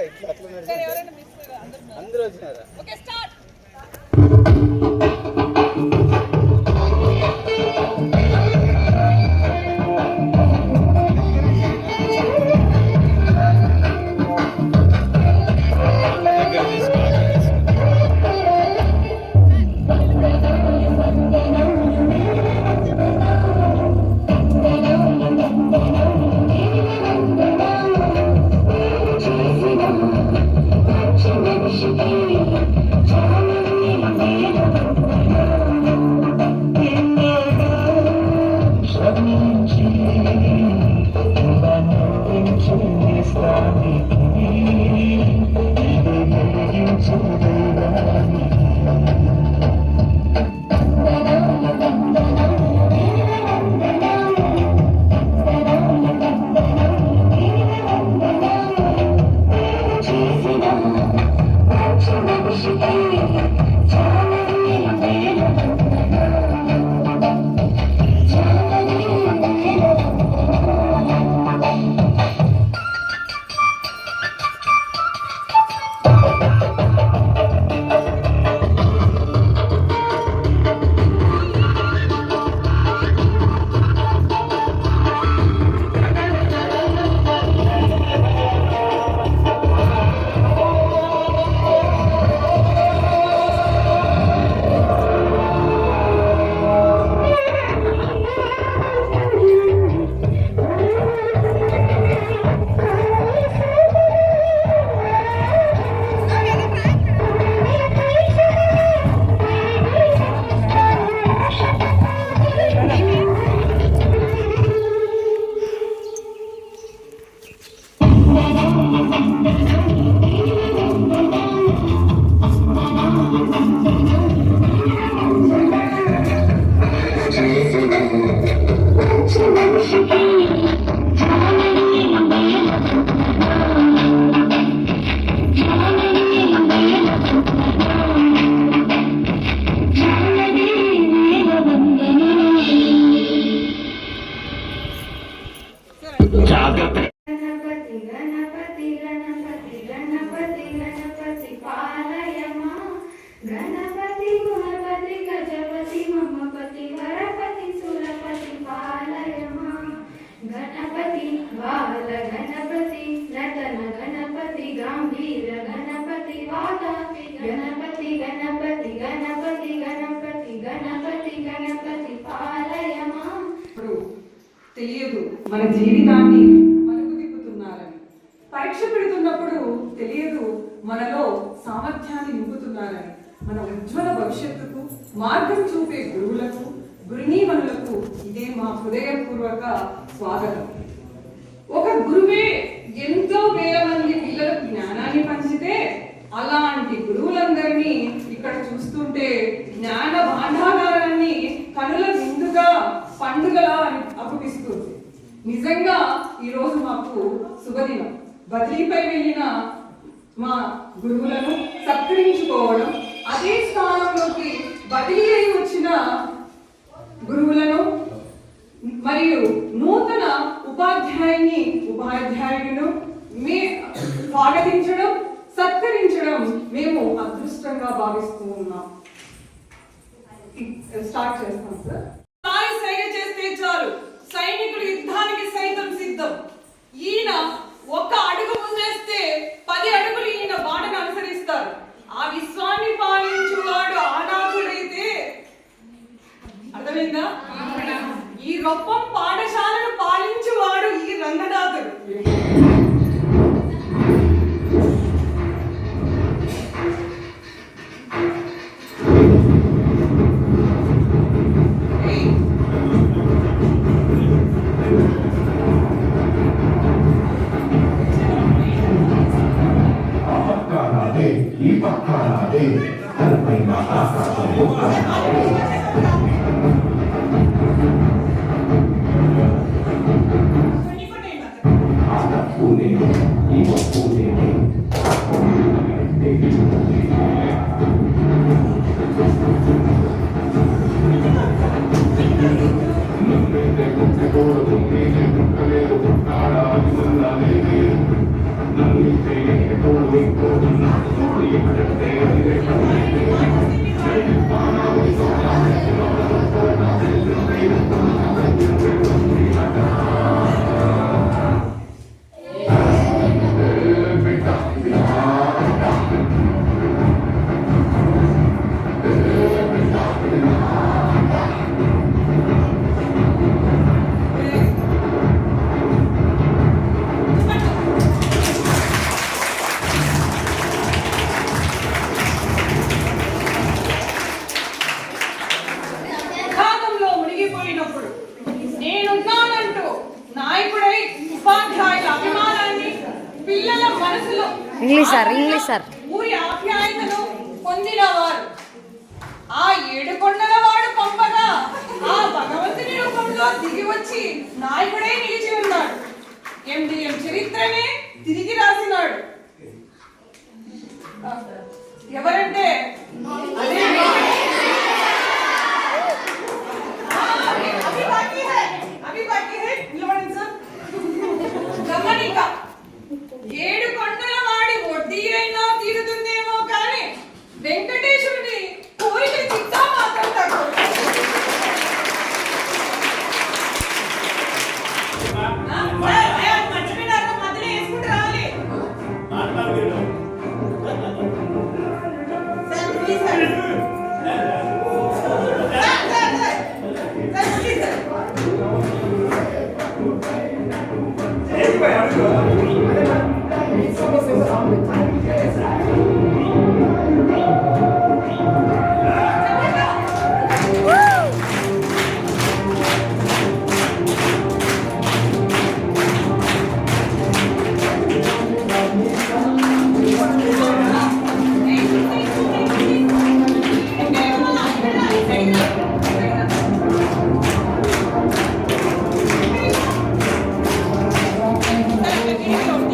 ఇట్లా అందరూ వచ్చినారా? తెలియదు మన జీవితాన్ని మలుపు తిప్పుతున్నారని, పరీక్ష పెడుతున్నప్పుడు తెలియదు మనలో సామర్థ్యాన్ని నింపుతున్నారని, మన ఉజ్వల భవిష్యత్తుకు మార్గం చూపే గురువులకు గురునీమణులకు ఇదే మా హృదయపూర్వక స్వాగతం. ఒక గురువే ఎంతో వేల మంది పిల్లలకు జ్ఞానాన్ని పంచితే అలాంటి గురువులందరినీ ఇక్కడ చూస్తుంటే జ్ఞాన భాండాగారాన్ని కనుల విందుగా పండుగలా అగుపిస్తుంది. నిజంగా ఈరోజు మాకు శుభదినం. బదిలీపై వెళ్ళిన మా గురువులను సత్కరించుకోవడం, అదే స్థానంలోకి బదిలీ అయి వచ్చిన గురువులను మరియు నూతన ఉపాధ్యాయులను స్వాగతించడం, సత్కరించడం మేము అదృష్టంగా భావిస్తూ ఉన్నాం. స్టార్ట్ చేస్తాం సార్. సైగ చేస్తే చాలు సైనికులు యుద్ధానికి సైతం సిద్ధం. ఈయన ఒక్క అడుగు ముందేస్తే 10 అడుగులు ఈయన బాటను అనుసరిస్తారు. ఆ విశ్వాన్ని పాలించువాడు ఆనాథుడైతే అర్థమైందా? ఈ రొప్పం పాఠశాలను పాలించువాడు ఈ రంగనాథుడు. ఈ పక్కనాదే తలపైన ఆకాశం నాయకుడై ఉపాధ్యాయుల అభిమానాన్ని, పిల్లల మనసులో ఇంగ్లీష్ సార్ ఊరి ఆప్యాయతను పొందినవారు. ఆ ఏడుకొండల వాడు పంపగా ఆ భగవంతుని రూపంలో దిగి వచ్చి నాయకుడే నిలిచి ఉన్నాడు. ఎండిఎం చరిత్రనే తిరిగి రాసినాడు. ఎవరంటే అదే గమనిక. ఏడు కొండల వాడి వడ్డీ అయినా తీరుతుందేమో కానీ వెంకటేశ్వరుడి కోరిక చిత్తా మాత్రం తగ్గదు. మర్చిపోయినారు, మధ్యలో వేసుకుంటూ రావాలి. Sir, please sir. Sir, please sir. Thank you.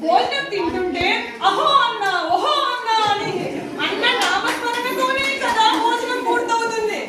భోజనం తింటుంటే అహో అన్న ఓహో అన్న అని అన్న నామస్మరణతోనే కదా భోజనం పూర్తవుతుంది.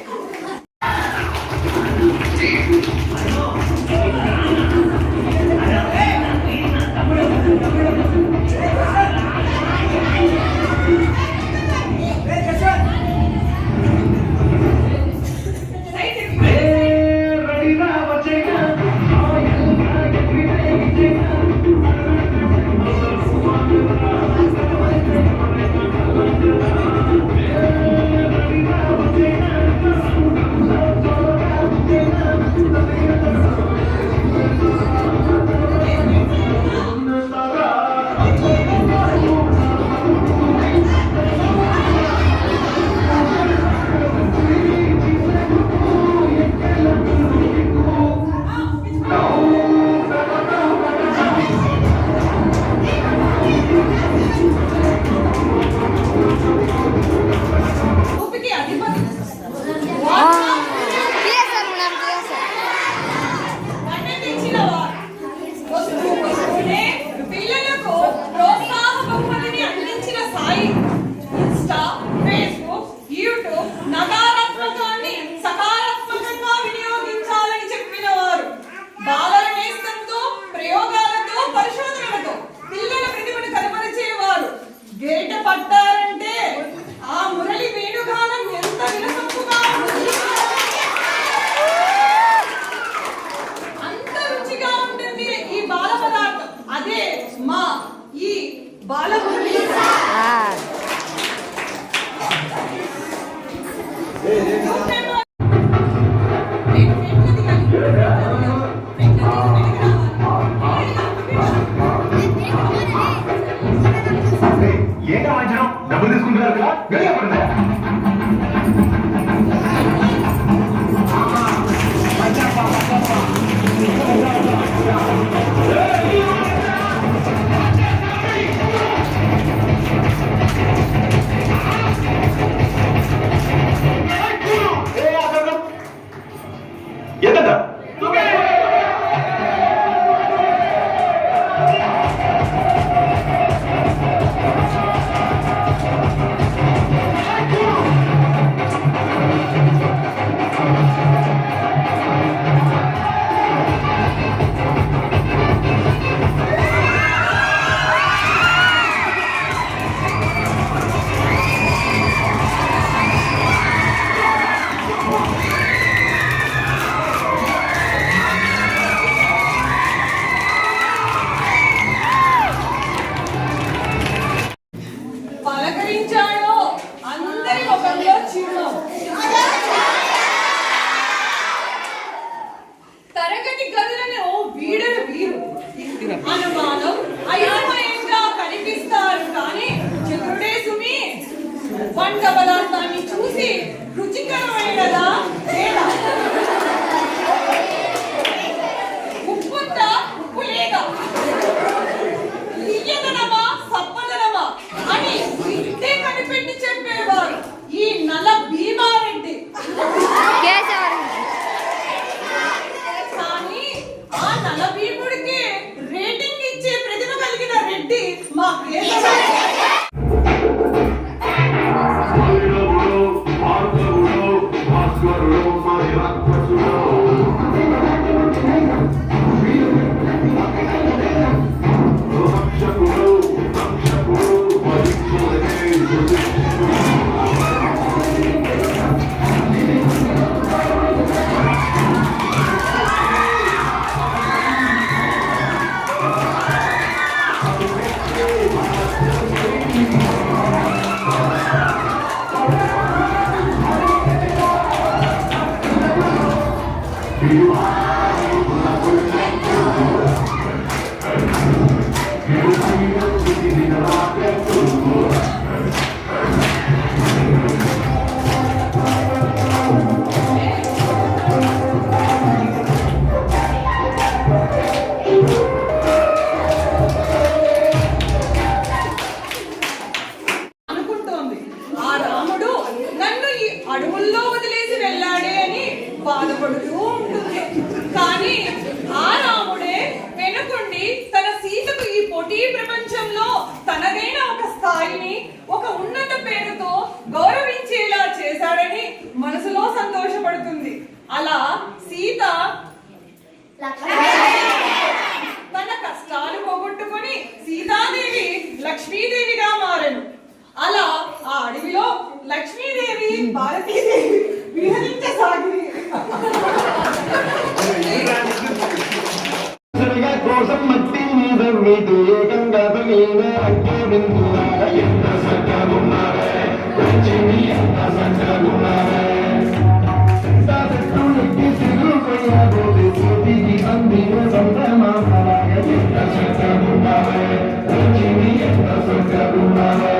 పట్టారంటే ఆ మురళి వేణుగానం ఎంత వినసొంపుగా ఉంటుంది, అంత రుచిగా ఉంటుంది ఈ బాల పదార్థం. అదే మా ఈ బాలమురళి. డబ్బులు తీసుకుంటున్నారు కదా వెళ్ళపడదా ఎంత పలకరించాడో అందరి ముఖంలో చిరునవ్వు. తరగతి గదులను వీడరు వీరు అనుమానం అయోమయంగా కనిపిస్తారు కానీ చతురుడే సుమి. వంట పదార్థాన్ని చూసి రుచికరమైనదా లేదా, ఉప్పుందా ఉప్పు లేదా, తీయదనమా సప్పదనమా అని ఇట్టే కనిపెట్టి చెప్పేవారు ఈ నల్ల భీమారెడ్డి. కానీ ఆ నల్ల భీముడికి రేటింగ్ ఇచ్చే ప్రతిభ కలిగిన రెడ్డి మా అనుకుంటోంది. ఆ రాముడు నన్ను ఈ అడవుల్లో వదిలేసి వెళ్ళాడే అని బాధపడుతూ ఉంటుంది. కానీ ఆ రాముడే వెనుకుండి తన సీతకు ఈ పోటీ ప్రపంచ ఉన్నత పేరుతో గౌరవించేలా చేశాడని మనసులో సంతోషపడుతుంది. అలా సీత తన కష్టాలు పోగొట్టుకొని సీతాదేవి లక్ష్మీదేవిగా మారెను. అలా ఆ అడవిలో లక్ష్మీదేవి భారతీదేవి విహరించసాగింది. కోసం మట్టి మీద మీది ఏకంగా మీద అగ్గి బిందులార ఎంత సక్కగున్నారే లక్ష్మి ఎంత సక్కగున్నారే చెట్టు ఎక్కి తిరుగుపోయారు సూటికి అందిన సంతమారాయ ఎంత సక్కగున్నారే లక్ష్మి ఎంత సక్కగున్నారే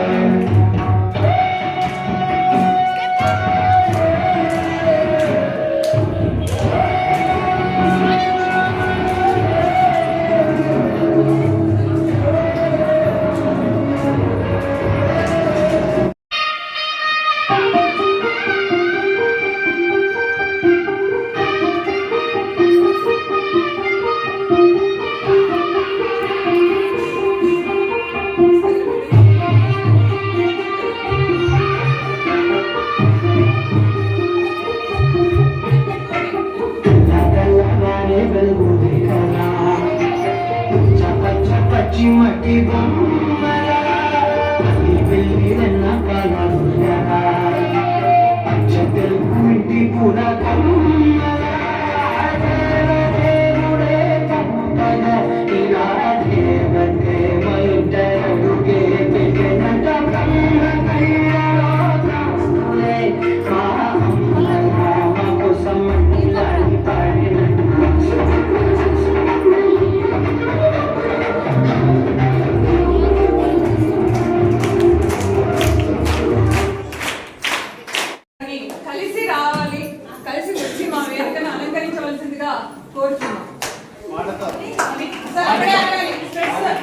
మట్టి బొమ్మల వెళ్ళి వెన్న కలరుగా పచ్చ తెలుగు ఇంటి కూడా కమ్మల దేవుడే కమ్మల ఇలా దేవతే మైంటరుగే పెగనట కమ్మల కయ్యలో తాస్తులే మా అమ్మల రామ కోసం ఇలాంటి పాడినట్టు కలిసి రావాలి, కలిసి వచ్చి మా వేదికను అలంకరించవలసిందిగా కోరుతున్నాం. సార్, అక్కడే ఆగాలి. సార్.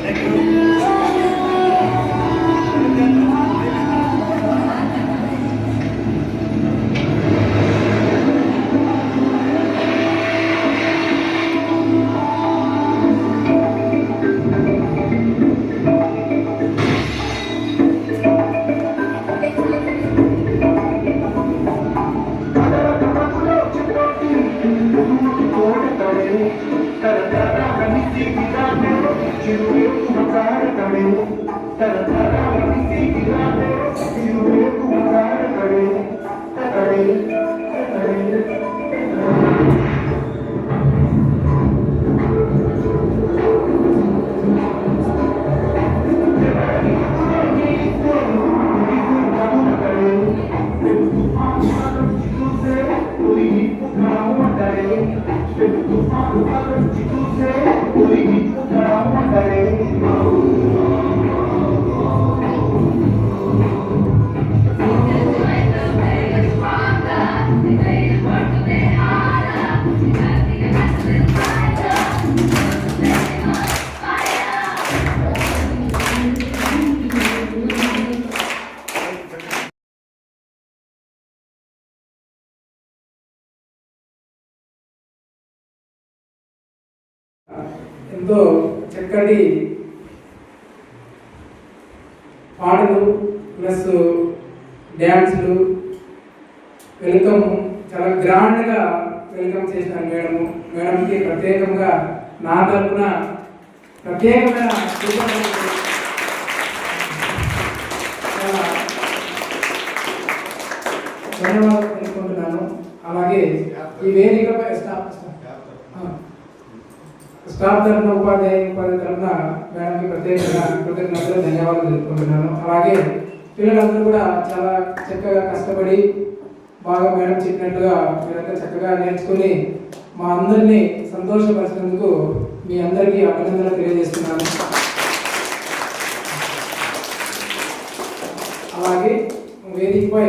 Thank you. ఎంతో చక్కటి పాటలు ప్లస్ డ్యాన్సులు వెల్కమ్ చాలా గ్రాండ్గా వెల్కమ్ చేసినారు మేడంకి ప్రత్యేకంగా నా తరఫున ప్రత్యేకమైన ధన్యవాదాలు తెలుసుకుంటున్నాను. అలాగే ఈ వేదికపై స్టాఫ్ తరఫున ఉపాధ్యాయ తరఫున మేడంకి ప్రత్యేకంగా కృతజ్ఞతలు ధన్యవాదాలు తెలుపుకుంటున్నాను. అలాగే పిల్లలందరూ కూడా చాలా చక్కగా కష్టపడి బాగా మేడం చెప్పినట్టుగా మీరంతా చక్కగా నేర్చుకుని మా అందరినీ సంతోషపరిచినందుకు మీ అందరికీ అభినందనలు తెలియజేస్తున్నాను. అలాగే వేదికపై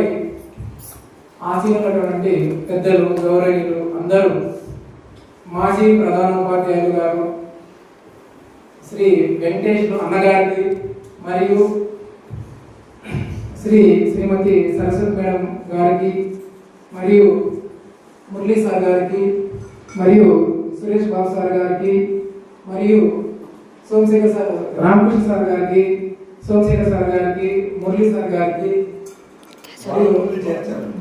ఆసీనులైనటువంటి పెద్దలు గౌరవనీయులు అందరూ మాజీ ప్రధానోపాధ్యాయులు గారు శ్రీ వెంకటేష్ అన్నగారికి మరియు శ్రీమతి సరస్వతి మేడం గారికి మరియు మురళీ సార్ గారికి మరియు సురేష్ బాబు సార్ గారికి మరియు సోమశేఖర్ సార్ రామకృష్ణ సార్ గారికి సోమశేఖర్ సార్ గారికి మురళీ సార్ గారికి మరియు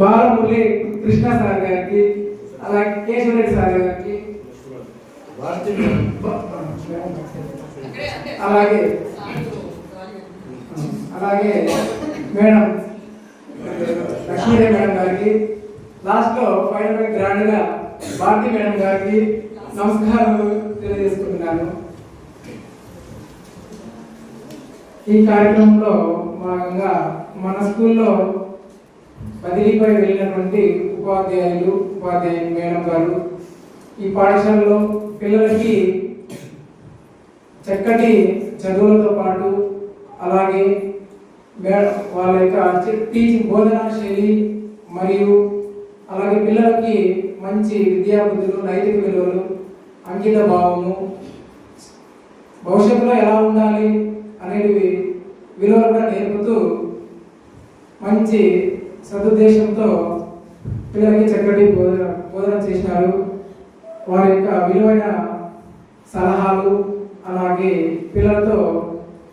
బాలమురళి కృష్ణ సార్ గారికి అలాగే కేశవరెడ్డి సార్ గారికి అలాగే అలాగే మేడం లక్ష్మీదేవి మేడం గారికి లాస్ట్ లో ఫైనల్ గ్రాండ్ గా భారతి మేడం గారికి నమస్కారాలు తెలియజేసుకుంటున్నాను. ఈ కార్యక్రమంలో భాగంగా మన స్కూల్లో బదిలీపై వెళ్ళినటువంటి ఉపాధ్యాయులు మేడం గారు ఈ పాఠశాలలో పిల్లలకి చక్కటి చదువులతో పాటు అలాగే వాళ్ళ యొక్క టీచింగ్ బోధనా శైలి మరియు అలాగే పిల్లలకి మంచి విద్యాబుద్ధులు నైతిక విలువలు అంకిత భావము భవిష్యత్తులో ఎలా ఉండాలి అనేవి విలువలు కూడా నేర్పుతూ మంచి సదుద్దేశంతో పిల్లలకి చక్కటి బోధన చేసినారు. వారి యొక్క విలువైన సలహాలు అలాగే పిల్లలతో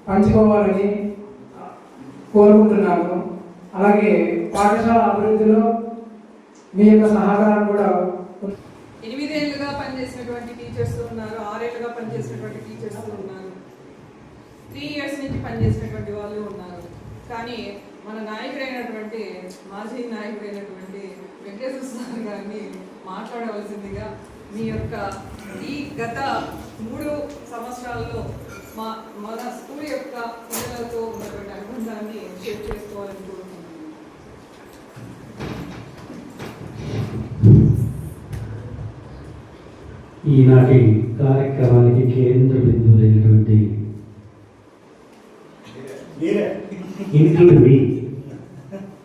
పంచుకోవాలని కోరుకుంటున్నాను. అలాగే పాఠశాల అభివృద్ధిలో మీ యొక్క సహకారం కూడా 8 ఏళ్ళుగా పనిచేసినటువంటి టీచర్స్ ఉన్నారు, 6 ఏళ్ళుగా పనిచేసినటువంటి టీచర్స్ ఉన్నారు, 3 ఇయర్స్ నుంచి పనిచేసినటువంటి వాళ్ళు ఉన్నారు. కానీ మన నాయకుడైనటువంటి మాజీ నాయకుడైనటువంటి వెంకటేశ్వర సార్ గారిని మాట్లాడవలసిందిగా మీ యొక్క ఈ గత 3 సంవత్సరాల్లో మన స్కూల్ యొక్క పిల్లలతో ఉన్నటువంటి అనుబంధాన్ని షేర్ చేసుకోవాలని కోరుకుంటున్నాను. ఈనాటి కార్యక్రమానికి కేంద్ర బిందువులైనటువంటి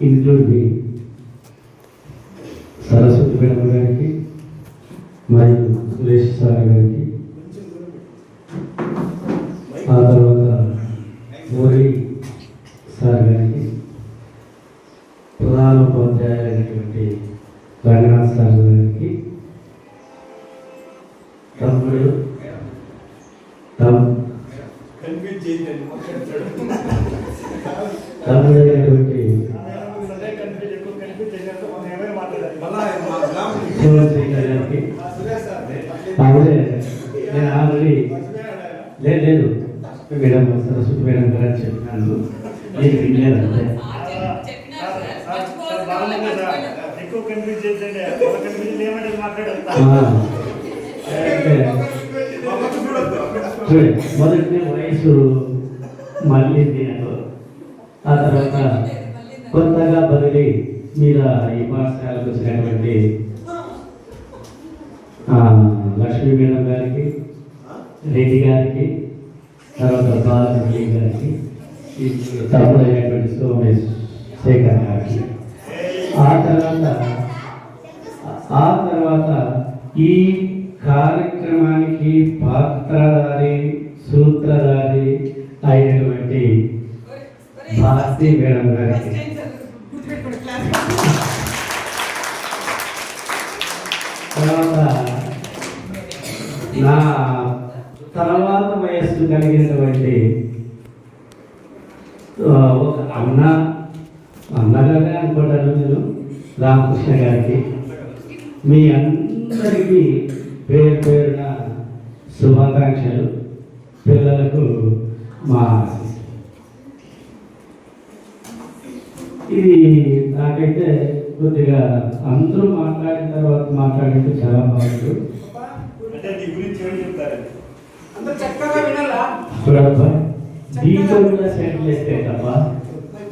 ఇంక్లూడ్ మీ సరస్వతి మేడం గారికి మరియు సురేష్ సార్ గారికి ఆ తర్వాత మురళి సార్ గారికి ప్రధానోపాధ్యాయులైనటువంటి రంగనాథ్ సార్ గారికి తమ్ముడైనటువంటి సోమశేఖర్ గారికి అదే నేను ఆల్రెడీ లేదు మేడం సరస్వతి మేడం గారు అని చెప్పినాను, నేను వినలేదంటే మొదటి వయసు మళ్ళీ నేను ఆ తర్వాత కొత్తగా బదిలీ మీద ఈ పాఠశాలకు వచ్చినటువంటి లక్ష్మీ మేడం గారికి, రెడ్డి గారికి, తర్వాత బాలమురళి గారికి, తమ్ముడైనటువంటి సోమేష్ శేఖర్ గారికి, ఆ తర్వాత ఈ కార్యక్రమానికి పాత్రధారి సూత్రధారి అయినటువంటి భారతి మేడం గారికి, తర్వాత నా తర్వాత వయస్సు కలిగినటువంటి ఒక అన్నగానే అనుకుంటాను నేను, రామకృష్ణ గారికి, మీ అందరికీ పేరు పేరున శుభాకాంక్షలు. పిల్లలకు మా ఇది నాకైతే కొద్దిగా అందరూ మాట్లాడిన తర్వాత మాట్లాడితే చాలా బాగుంటుంది. అందరూ చక్కగా వినాలా? చూడబ్బా, దీంట్లో కూడా సెటిల్ చేస్తే తప్ప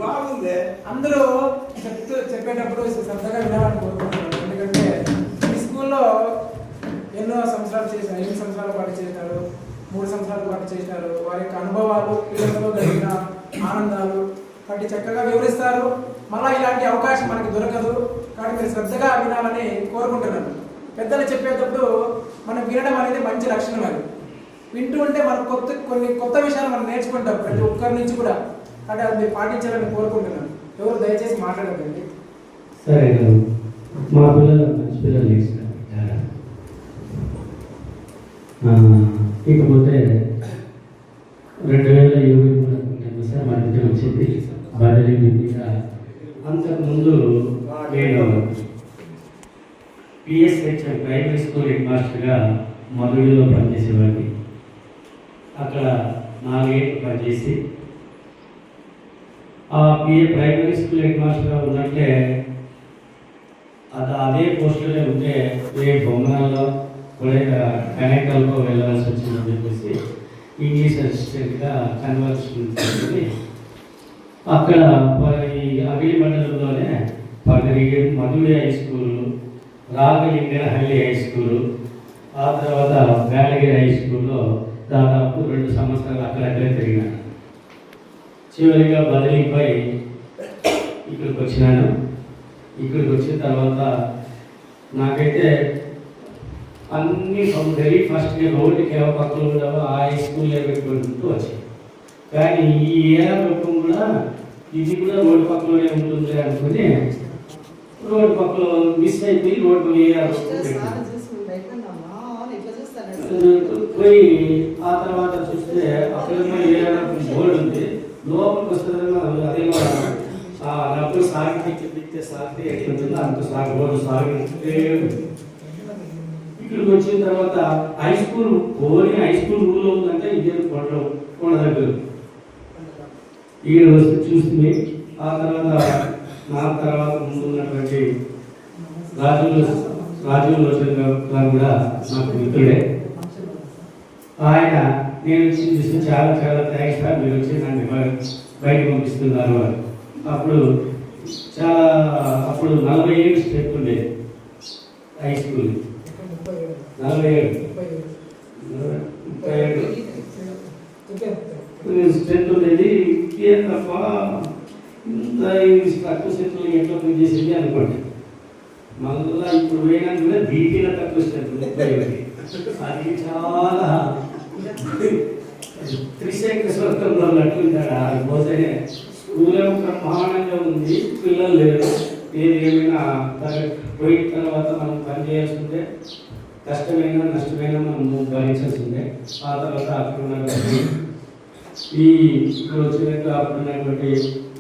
బాగుంది. అందరూ చెప్పేటప్పుడు శ్రద్ధగా వినాలని కోరుకుంటున్నాను. ఎందుకంటే ఈ స్కూల్లో ఎన్నో సంవత్సరాలు చేశారు, 5 సంవత్సరాల పాటు చేశారు, 3 సంవత్సరాల పాటు చేశారు. వారి యొక్క అనుభవాలు, పిల్లలతో జరిగిన ఆనందాలు వాటి చక్కగా వివరిస్తారు. మళ్ళీ ఇలాంటి అవకాశం మనకి దొరకదు, కాబట్టి మీరు శ్రద్ధగా వినాలని కోరుకుంటున్నాను. పెద్దలు చెప్పేటప్పుడు మనం వినడం అనేది మంచి లక్షణం. అది వింటూ ఉంటే మనం కొన్ని కొత్త విషయాలు మనం నేర్చుకుంటాం ప్రతి ఒక్కరి నుంచి కూడా. కాబట్టి అది మీరు పాటించాలని కోరుకుంటున్నాను. ఎవరు దయచేసి మాట్లాడకండి. సరే, మా పిల్లలు మంచి పిల్లలు చేస్తారు. ఇకపోతే 2023 సార్ మన ఇంటికి వచ్చింది బదిలీ మీద. అంతకుముందు నేను పిఎస్హెచ్ఎం ప్రైమరీ స్కూల్ హెడ్ మాస్టర్గా మధుడిలో పనిచేసేవాడిని. అక్కడ 4 ఏళ్ళు పనిచేసి ఆ ప్రైమరీ స్కూల్ హెడ్ మాస్టర్గా ఉన్నట్టే అదే పోస్టులోనే ఉంటే బొమ్మనాల్లో కనెక్టర్లో వెళ్ళాల్సి వచ్చిందని చెప్పేసి ఇంగ్లీష్ అసిస్టెంట్గా కన్వర్షన్ చేసుకుని అక్కడ ఈ అగిలి మండలంలోనే మధుడి హై స్కూల్, రాగలింగనహల్లి హై స్కూలు, ఆ తర్వాత వేళగిరి హై స్కూల్లో దాదాపు 2 సంవత్సరాలు అక్కడక్కడే తిరిగినాను. చివరిగా బదిలీపై ఇక్కడికి వచ్చినాను. ఇక్కడికి వచ్చిన తర్వాత నాకైతే అన్ని వెరీ ఫస్ట్ రోడ్డుకి ఏ పక్కన ఉండవో ఆ హై స్కూల్లో పెట్టుకుంటూ వచ్చాయి. కానీ ఈ ఏఆర్ రూపం కూడా ఇది కూడా రోడ్డు పక్కలోనే ఉంటుంది అనుకుని రోడ్డు పక్కలో మిస్ అయిపోయి రోడ్డు ఏఆర్ పోయి ఆ తర్వాత చూస్తే అక్కడ ఏఆర్ బోర్డు ఉంది. లోపలికి వస్తుందని అదే డబ్బులు సాగితే సాగితే ఎట్లుంటుందో అంత సాగు బోర్డు సాగితే ఇక్కడికి వచ్చిన తర్వాత హై స్కూల్ ఊళ్ళో ఉందంటే ఇదే కొండ దగ్గర ఈడ వస్తే చూస్తుంది. ఆ తర్వాత ముందున్నటువంటి రాజులోచన కూడా నాకు మిత్రుడే. ఆయన నేను వచ్చి చూసి చాలా చాలా థ్యాంక్స్ సార్, మీరు వచ్చి నన్ను బయట పంపిస్తున్నారు. అప్పుడు 47 స్టెప్ ఉండేది హై స్కూల్. 47 స్ట్రెంత్ ఉండేది. తప్ప ఇంత తక్కువ స్ట్రెంత్ ఎట్లా చేసింది అనుకోండి. మళ్ళీ ఇప్పుడు పోయినా కూడా బీపీలో తక్కువ స్ట్రెంత్ 37. అది చాలా త్రిశంక స్వర్గంలో అట్లుంటాడు. అది పోతేనే స్కూల్ బ్రహ్మాండంగా ఉంది, పిల్లలు లేరు. ఏమైనా పోయిన తర్వాత మనం పని చేయాల్సిందే, కష్టమైనా నష్టమైనా మనం భరించాల్సిందే. ఆ తర్వాత అక్కడ ఉన్నటువంటి ఇక్కడ వచ్చినట్టు అప్పుడున్నటువంటి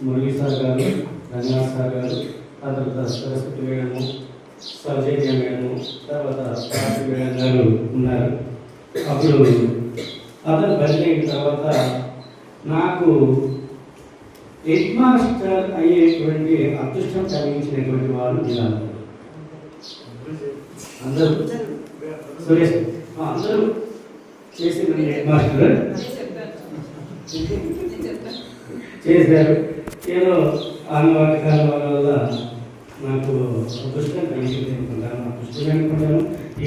మురళీ సార్ గారు, రంగనాథ్ సార్ గారు, ఆ తర్వాత సరస్వతి మేడము, సౌజన్య మేడము, తర్వాత పార్టీ మేడం గారు ఉన్నారు. అప్పుడు అతను బదిలీ అయిన తర్వాత నాకు హెడ్ మాస్టర్ అయ్యేటువంటి అదృష్టం కలిగించినటువంటి వారు జిల్లాలో అందరూ సురేష్ అందరూ చేసిన హెడ్ మాస్టర్ చేశారు. ఏదో ఆనవాటికాల వల్ల నాకు అదృష్టం కలిగింది అనుకుంటాను. అదృష్టం అనుకుంటాను.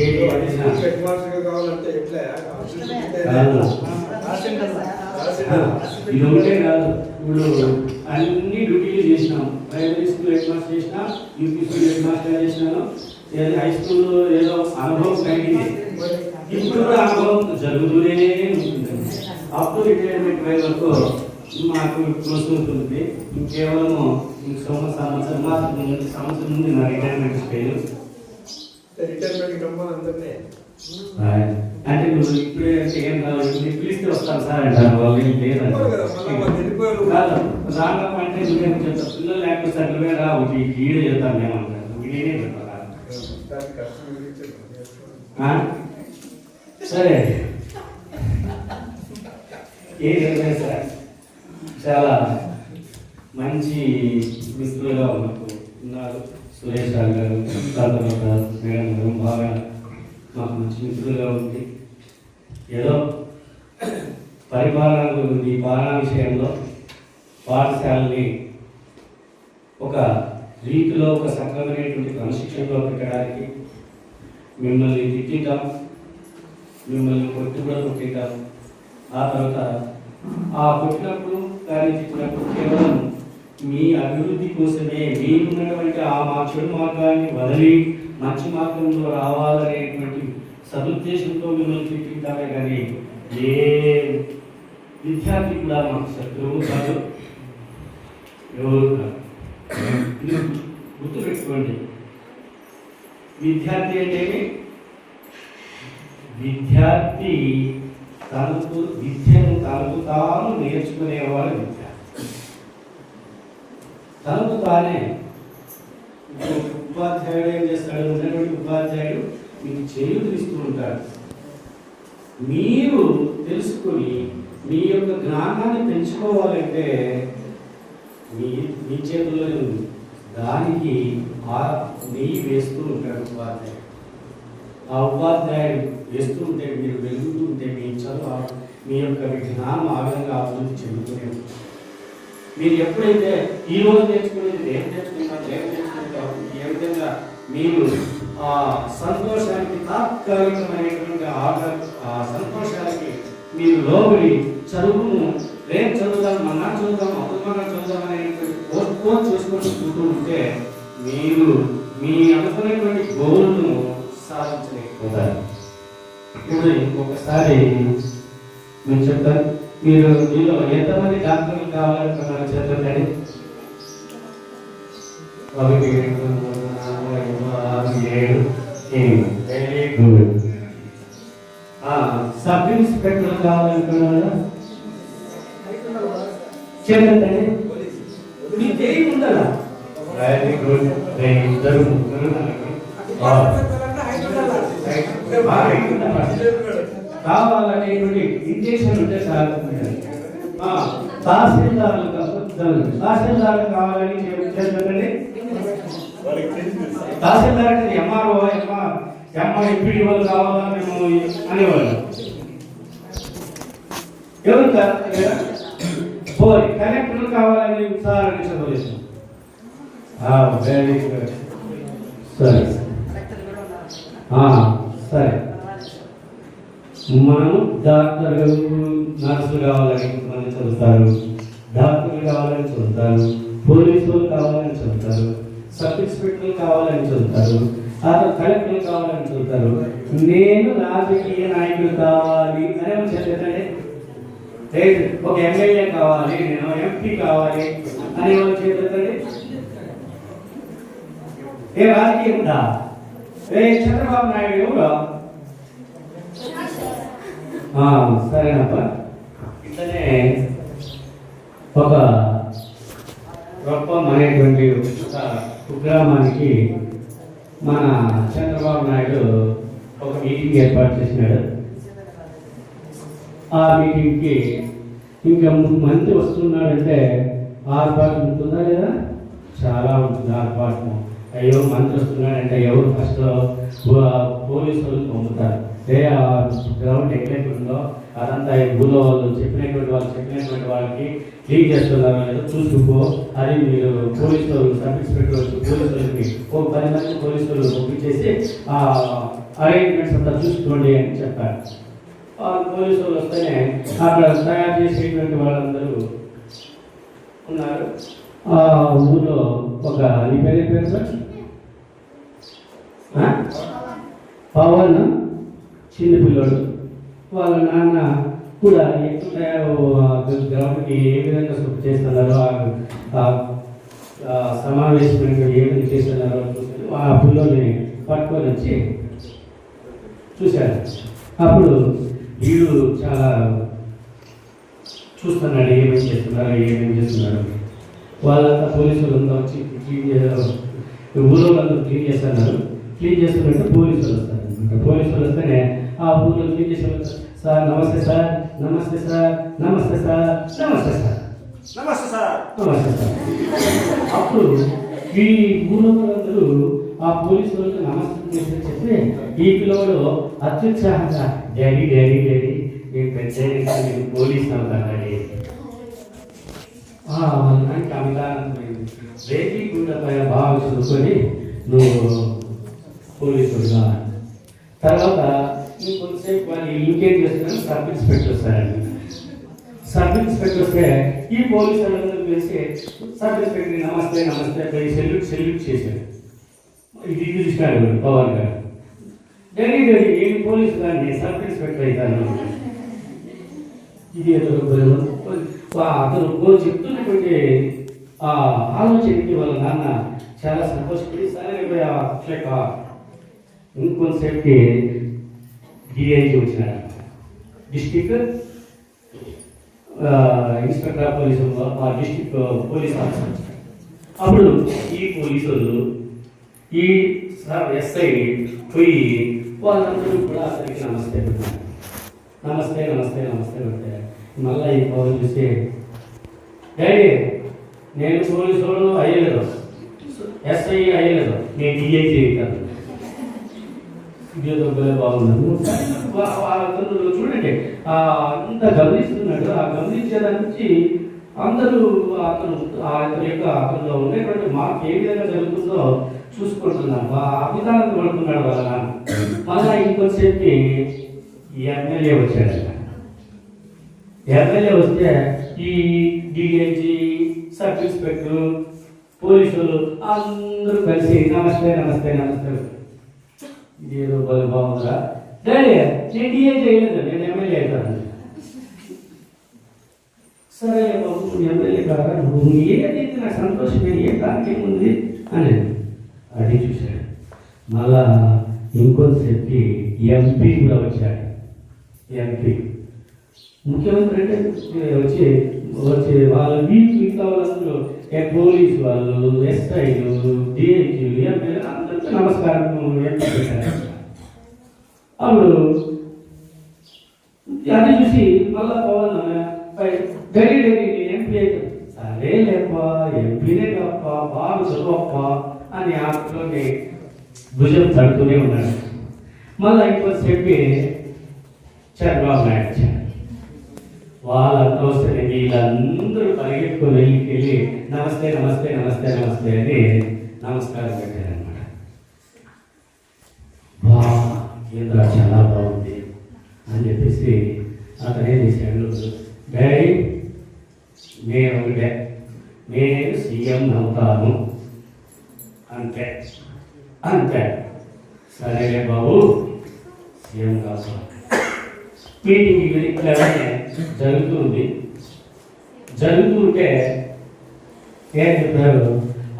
ఏది ఇది ఒకటే కాదు, ఇప్పుడు అన్ని డ్యూటీలు చేసినాం. ప్రైమరీ స్కూల్ హెడ్ మాస్టర్ చేసినా, యూపీ స్కూల్ హెడ్ మాస్టర్ చేసినాను. హై స్కూల్లో ఏదో అనుభవం కలిగింది. ఇప్పుడు కూడా అనుభవం జరుగుతూనే ఉంటుంది. అప్ టు రిటైర్మెంట్ వరకు మాకు ఉంటుంది. ఇంకేవలము సంవత్సరం నుండి నా రిటైర్మెంట్ స్టేజ్. రిటైర్మెంట్ అందరినీ అంటే నువ్వు ఇప్పుడే అంటే ఏం కావాలి మీరు పిలిస్తే వస్తాను సార్ అంటారు వాళ్ళు ఏం లేదండి కాదు రావడం అంటే నువ్వేం చెప్తావు పిల్లలు లేకపోతే సార్ నువ్వే రా ఈడే చెప్తాను ఏమంటారు నేనే చెప్తాను సరే ఏదైనా సార్ చాలా మంచి మిత్రులుగా ఉన్నారు సురేష్ రావు గారు తర్వాత మేడం గారు బాగా మాకు మంచి మిత్రులుగా ఉంది ఏదో పరిపాలన ఈ పాలనా విషయంలో పాఠశాలని ఒక రీతిలో ఒక సక్రమైనటువంటి క్రమశిక్షణలో పెట్టడానికి మిమ్మల్ని తిట్టింటాం మిమ్మల్ని కొట్టి కూడా కొట్టింటాం ఆ తర్వాత ఆ కొట్టినప్పుడు కానీ తిట్టినప్పుడు కేవలం మీ అభివృద్ధి కోసమే మీకున్నటువంటి ఆ మా చెడు మార్గాన్ని వదిలి మంచి మార్గంలో రావాలనేటువంటి సదుద్దేశంతో మిమ్మల్ని తిట్టింటామే కానీ ఏ విద్యార్థి కూడా మాకు శత్రువు కాదు ఎవరు కాదు ఇది గుర్తుపెట్టుకోండి విద్యార్థి అంటే విద్యార్థి తనకు విద్యను తనకు తాను నేర్చుకునేవాడు విద్యార్థి తనకు తానే ఉపాధ్యాయుడు ఏం చేస్తాడు ఉన్నటువంటి ఉపాధ్యాయుడు మీకు చేయులు ఇస్తూ ఉంటాడు మీరు తెలుసుకొని మీ యొక్క జ్ఞానాన్ని పెంచుకోవాలంటే మీ చేతుల్లోనే ఉంది దానికి నెయ్యి వేస్తూ ఉంటాడు ఉపాధ్యాయుడు ఆ ఉపాధ్యాయుడు వేస్తూ ఉంటే మీరు వెలుగుతూ ఉంటే మీ చదువు మీ యొక్క జ్ఞానం ఆ విధంగా అభివృద్ధి చెందుతూనే ఉంటుంది మీరు ఎప్పుడైతే ఈ రోజు నేర్చుకునేది ఏం నేర్చుకుంటారు ఏ విధంగా మీరు ఆ సంతోషానికి తాత్కాలికమైనటువంటి ఆ సంతోషానికి మీరు లోబడి చదువును రేపు చదువుదాం మన్నా చదువుదాం అప్పుడు చదువుదాం అనేటువంటి కోర్టు చూసుకుంటూ ఉంటే మీరు మీ అనుకునేటువంటి గోల్ను సాధించలేకపోతారు. ఇప్పుడు ఇంకొకసారి మీరు చెప్తారు మీరు మీలో ఎంతమంది డాక్టర్లు కావాలనుకున్నారు చెప్పండి. 1 2 3 4 5 6 7 వెరీ గుడ్. సబ్ ఇన్స్పెక్టర్ కావాలనుకున్నారా చెప్పండి. మీకు ఏమి ఉండాలా వెరీ గుడ్. ఇద్దరు ముగ్గురు కావాలనేటువంటి ఇంజక్షన్ ఉంటే చాలు. తహసీల్దారులు కావాలని చెప్పండి. తహసీల్దార్ అంటే ఎంఆర్ఓ ఎంపీడీ వాళ్ళు కావాలా మేము అనేవాళ్ళు. ఎవరు పోయి కలెక్టర్లు కావాలని సార్ అని చదవలేదు. Very good. సరే సరే మనం డాక్టర్లు నర్సులు కావాలని మనం చదువుతారు, డాక్టర్లు కావాలని చదువుతారు, పోలీసులు కావాలని చదువుతారు, సబ్ ఇన్స్పెక్టర్లు కావాలని చదువుతారు, కలెక్టర్లు కావాలని చదువుతారు. నేను రాజకీయ నాయకులు కావాలి అనే చెప్పండి. ఒక ఎమ్మెల్యే కావాలి, నేను ఎంపీ కావాలి అనేవాళ్ళు చెప్పండి. ఏ రాజకీయం ఉందా? చంద్రబాబు నాయుడు ఎవరు? సరేనప్ప. ఇట్లనే ఒక రొప్పం అనేటువంటి కుగ్రామానికి మన చంద్రబాబు నాయుడు ఒక మీటింగ్ ఏర్పాటు చేసినాడు. ఆ మీటింగ్కి ఇంకా మంది వస్తున్నాడంటే ఆర్పాటు ఉంటుందా లేదా? చాలా ఉంటుంది ఆర్పాటు. అయ్యో మంత్రి వస్తున్నాడంటే ఎవరు ఫస్ట్ పోలీసు వాళ్ళు పంపుతారు. గ్రౌండ్ ఎక్కడెక్కడుందో అదంతా ఊళ్ళో వాళ్ళు చెప్పినటువంటి వాళ్ళకి క్లీన్ చేస్తున్నారో లేదో చూసుకో. అది మీరు పోలీసు సబ్ ఇన్స్పెక్టర్ పోలీసు వాళ్ళకి 10 మంది పోలీసు వాళ్ళు పంపించేసి అరేంజ్మెంట్స్ అంతా చూసుకోండి అని చెప్పారు. పోలీసు వాళ్ళు వస్తేనే అక్కడ తయారు చేసేటువంటి వాళ్ళందరూ ఉన్నారు. ఆ ఊళ్ళో ఒక నీ పేరు సార్ పవన్ చిన్న పిల్లోడు వాళ్ళ నాన్న కూడా గ్రౌండ్కి ఏ విధంగా శుభ్ర చేస్తున్నారో సమావేశం ఏ విధంగా చేస్తున్నారో చూసి ఆ పిల్లోని పట్టుకొని వచ్చి చూశారు. అప్పుడు వీడు చాలా చూస్తున్నాడు ఏమేమి చేస్తున్నారు. వాళ్ళంతా పోలీసులు అంతా వచ్చి ఊళ్ళో అందరూ క్లీన్ చేస్తున్నారు. క్లీన్ చేస్తున్నట్టు పోలీసులు వస్తారు. పోలీసులు వస్తేనే ఆ ఊళ్ళో క్లీన్ చేసే సార్ నమస్తే సార్, నమస్తే సార్, నమస్తే సార్, నమస్తే సార్, నమస్తే సార్, నమస్తే సార్. అప్పుడు ఈ ఊళ్ళో వాళ్ళందరూ ఆ పోలీసు వాళ్ళకి నమస్తే చెప్తే ఈ పిల్లవాడు అత్యుత్సాహంగా డాడీ డాడీ డాడీ నేను పెద్ద పోలీసు అవుతానండి. వాళ్ళకి అమితానందమైంది. వెరీ గుడ్ అబ్బాయి, బాగా చదువుకొని నువ్వు పోలీసుడుగా. తర్వాత ఇంకొంతసేపు వాళ్ళు ఇంకేం చేస్తున్నాను సబ్ ఇన్స్పెక్టర్ వస్తారండి. సబ్ ఇన్స్పెక్టర్ వస్తే ఈ పోలీసు వాళ్ళందరూ కలిసి సబ్ ఇన్స్పెక్టర్ నమస్తే నమస్తే సెల్యూట్ చేశారు. ఇది చూసినాడు పవన్ గారు. డాడీ డాడీ నేను పోలీసు గారిని సబ్ ఇన్స్పెక్టర్ అవుతాను. ఇది అతను చెప్తున్నటువంటి ఆ ఆలోచనకి వాళ్ళ నాన్న చాలా సంతోషపడి సరే అట్లా ఇంకొంతసేపుకి డిఐజీ వచ్చినాడు. District inspector of police district police officer. అప్పుడు ఈ పోలీసులు ఈ ఎస్ఐ పోయి వాళ్ళందరూ కూడా అతనికి నమస్తే పెట్టారు. నమస్తే నమస్తే నమస్తే పెట్టారు. మళ్ళీ ఈ పవన్ చూసి డాడీ నేను పోలీసు అయ్యలేదు, ఎస్ఐ అయ్యలేదు, నేను డిఐజీ అవుతాను. ఇదేదో బాగున్నాను. వాళ్ళందరూ చూడండి అంత గమనిస్తున్నాడు. ఆ గమనించేదాని నుంచి అందరూ అతను యొక్క అతనిలో ఉండేటువంటి మార్పు ఏ విధంగా జరుగుతుందో చూసుకుంటున్నాను. అభిధానం పడుతున్నాడు వాళ్ళ నాన్న. మళ్ళీ ఇంకొంతసేపుకి ఎమ్మెల్యే వచ్చాడు. ఎమ్మెల్యే వస్తే ఈ డిఐజీ సబ్ ఇన్స్పెక్టర్ పోలీసులు అందరూ కలిసి నమస్తే నమస్తే నమస్తే. ఇదేదో బాగుందా డాడీ నేను డిఐజీ అయ్యలేదు, నేను ఎమ్మెల్యే అవుతాను. సరే బాబు నువ్వు ఎమ్మెల్యే కాదా, నువ్వు ఏదైతే నాకు సంతోషమే, ఏ దానికి ఏముంది అని అది చూశాడు. మళ్ళా ఇంకొంతసేపుకి ఎంపీ కూడా వచ్చాడు. ఎంపీ ముఖ్యమంత్రి అంటే వచ్చి వాళ్ళ మిగతా వాళ్ళందరూ పోలీసు వాళ్ళు, ఎస్ఐలు, డిఐజీలు, ఎంపీలు అందరికీ నమస్కారం ఎంపీ పెట్టారు. అప్పుడు అది చూసి మళ్ళా పవన్ డాడీ డాడీ నేను ఎంపీ అయితే సరే లేప్ప ఎంపీనే తప్ప బాగా చదువప్ప అని ఆటలోని భుజం తడుతూనే ఉన్నాడు. మళ్ళీ ఇంకోసేపు చంద్రబాబు నాయుడు వచ్చాడు. వాళ్ళంతా వస్తే వీళ్ళందరూ పరిగెత్తుకొని వెళ్ళి నమస్తే నమస్తే నమస్తే నమస్తే అని నమస్కారం పెట్టారనమాట. కేంద్ర చాలా బాగుంది అని చెప్పేసి అతను ఏం చేశాడు, డాడీ నేను సీఎం అవుతాను అంతే అంతే. సరేలే బాబు సీఎం కాదు. మీటింగ్ ఇట్లానే జరుగుతుంటే ఏం చెప్పారు,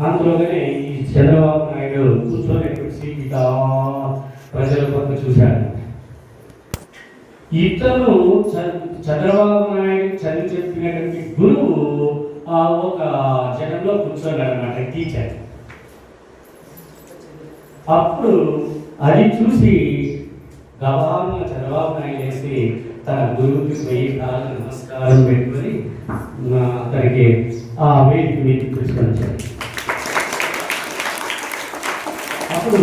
అందులోనే ఈ చంద్రబాబు నాయుడు కూర్చొని సీట్ ప్రజల పక్క చూశాడు. ఇతను చంద్రబాబు నాయుడు చదివి చెప్పినటువంటి గురువు ఒక జనంలో కూర్చోన్నాడు అన్నమాట, టీచర్. అప్పుడు అది చూసి గవాన చంద్రబాబు నాయుడు వేసి తన గురువుకి వెయ్యి కాళ్ళ నమస్కారం పెట్టుకొని అతనికి ఆ వేదిక మీద తీసుకొని వచ్చాడు. అప్పుడు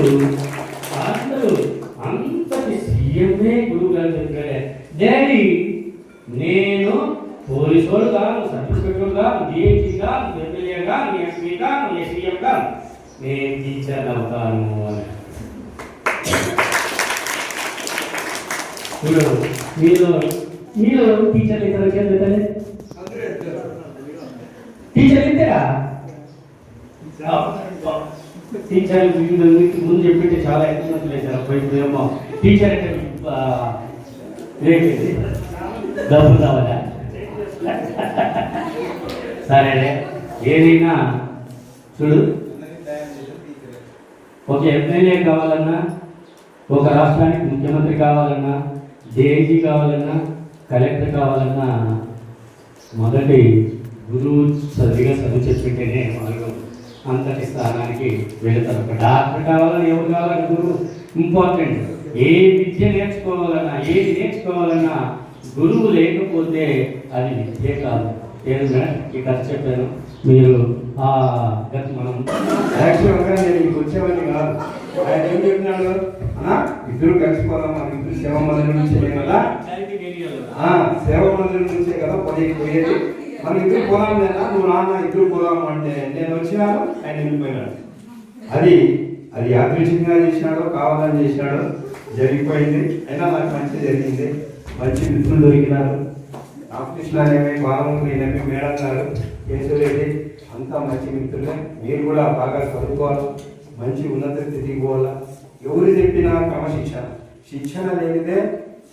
అందరూ అంతటి సీఎంఏ గురువు గారు చెప్పాడే, డాడీ నేను పోలీసు వాడు కాదు, సబ్ ఇన్స్పెక్టర్ కాదు, డిఐజీ కాదు, ఎమ్మెల్యే కాదు, ఎంపీ కాదు, సీఎం కాదు, నేను టీచర్ అవుతాను అని. మీరు టీచర్లు ఇద్దరు చేయాలి, టీచర్లు ఇద్దరా? టీచర్లు ముందు చెప్పింటే చాలా ఎక్కువ మంది లేచారు. ఏమో టీచర్ అంటే రేపు డబ్బులు కావాలా? సరే ఏదైనా చూడు, ఒక ఎమ్మెల్యే కావాలన్నా, ఒక రాష్ట్రానికి ముఖ్యమంత్రి కావాలన్నా, జేఏజీ కావాలన్నా కలెక్టర్ కావాలన్నా మొదటి గురువు చదువు చెప్పింటేనే వాళ్ళు అంతటి స్థానానికి వెళతారు. ఒక డాక్టర్ కావాలని ఎవరు కావాలని గురువు ఇంపార్టెంట్. ఏ విద్య నేర్చుకోవాలన్నా ఏది నేర్చుకోవాలన్నా గురువు లేకపోతే అది విద్య కాదు. ఏం మేడం ఈ కథ చెప్పాను మీరు మనం యాక్చువల్గా నేను మీకు వచ్చేవాడిని కాదు. ఆయన ఏం చెప్పినాడు, ఇద్దరు కలిసిపోదాం, మన ఇద్దరు సేవ మందిరం నుంచే కదా, సేవ మందిరం నుంచే కదా పోయేది, మన ఇద్దరు పోదాం లేదా, నువ్వు నాన్న ఇద్దరు పోదాము అంటే నేను వచ్చినాను, ఆయన వెళ్ళిపోయినాడు. అది యాదృచ్ఛికంగా చేసినాడు, కావాలని చేసినాడు, జరిగిపోయింది. అయినా నాకు మంచి జరిగింది. మంచి మిత్రులు దొరికినారు. రామకృష్ణ అనేవి బాలమురళి అనేవి మేడం గారు, కేశవరెడ్డి అంతా మంచి మిత్రులే. మీరు కూడా బాగా చదువుకోవాలి, మంచి ఉన్నత స్థితికి పోవాలా. ఎవరు చెప్పినా క్రమశిక్షణ, శిక్షణ లేనిదే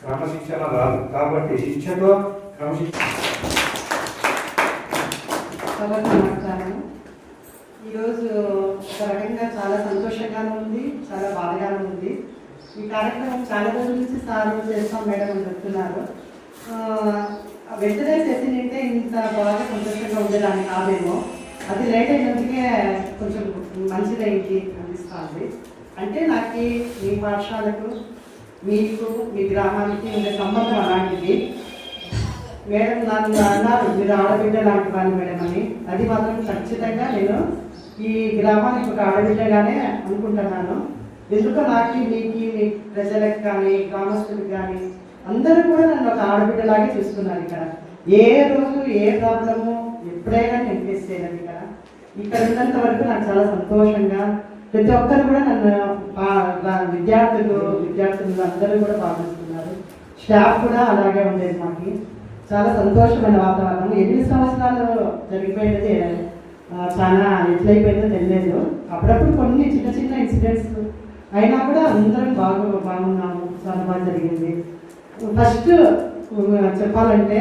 క్రమశిక్షణ రాదు. కాబట్టి శిక్షతో క్రమశిక్షణ. నమస్కారం. ఈరోజు ఒక రకంగా చాలా సంతోషంగానూ ఉంది, చాలా బాధగానూ ఉంది. ఈ కార్యక్రమం చాలా రోజుల నుంచి సార్ చేస్తాం మేడం అని చెప్తున్నారు. వెంటనే చేసి నింటే ఇంత బాగా సంతోషంగా ఉండేదాన్ని కాదేమో. అది లేట్ అయినందుకే కొంచెం మంచిదైంది అనిపిస్తుంది. అంటే నాకు మీ పాఠశాలకు మీకు మీ గ్రామానికి ఉండే సంబంధం అలాంటిది. మేడం నన్ను అన్నారు మీరు ఆడబిడ్డ లాంటి వాళ్ళు మేడం అని. అది మాత్రం ఖచ్చితంగా నేను ఈ గ్రామానికి ఒక ఆడబిడ్డగానే అనుకుంటున్నాను. ఎందుకో నాకు మీకు మీ ప్రజలకు కానీ గ్రామస్తులకు కానీ అందరూ కూడా నన్ను ఒక ఆడబిడ్డలాగే చూస్తున్నారు. ఇక్కడ ఏ రోజు ఏ ప్రాబ్లము ఎప్పుడైనా నేను ఫేస్ చేయలేదు. ఇక్కడ ఉన్నంత వరకు నాకు చాలా సంతోషంగా, ప్రతి ఒక్కరు కూడా నన్ను విద్యార్థులు అందరూ కూడా భావిస్తున్నారు. స్టాఫ్ కూడా అలాగే ఉండేది. మాకు చాలా సంతోషమైన వాతావరణం. 8 సంవత్సరాలు జరిగిపోయినది చాలా ఎట్లయిపోయిందో తెలియదు. అప్పుడప్పుడు కొన్ని చిన్న చిన్న ఇన్సిడెంట్స్ అయినా కూడా అందరం బాగున్నాము. చాలా బాగా జరిగింది. ఫస్ట్ చెప్పాలంటే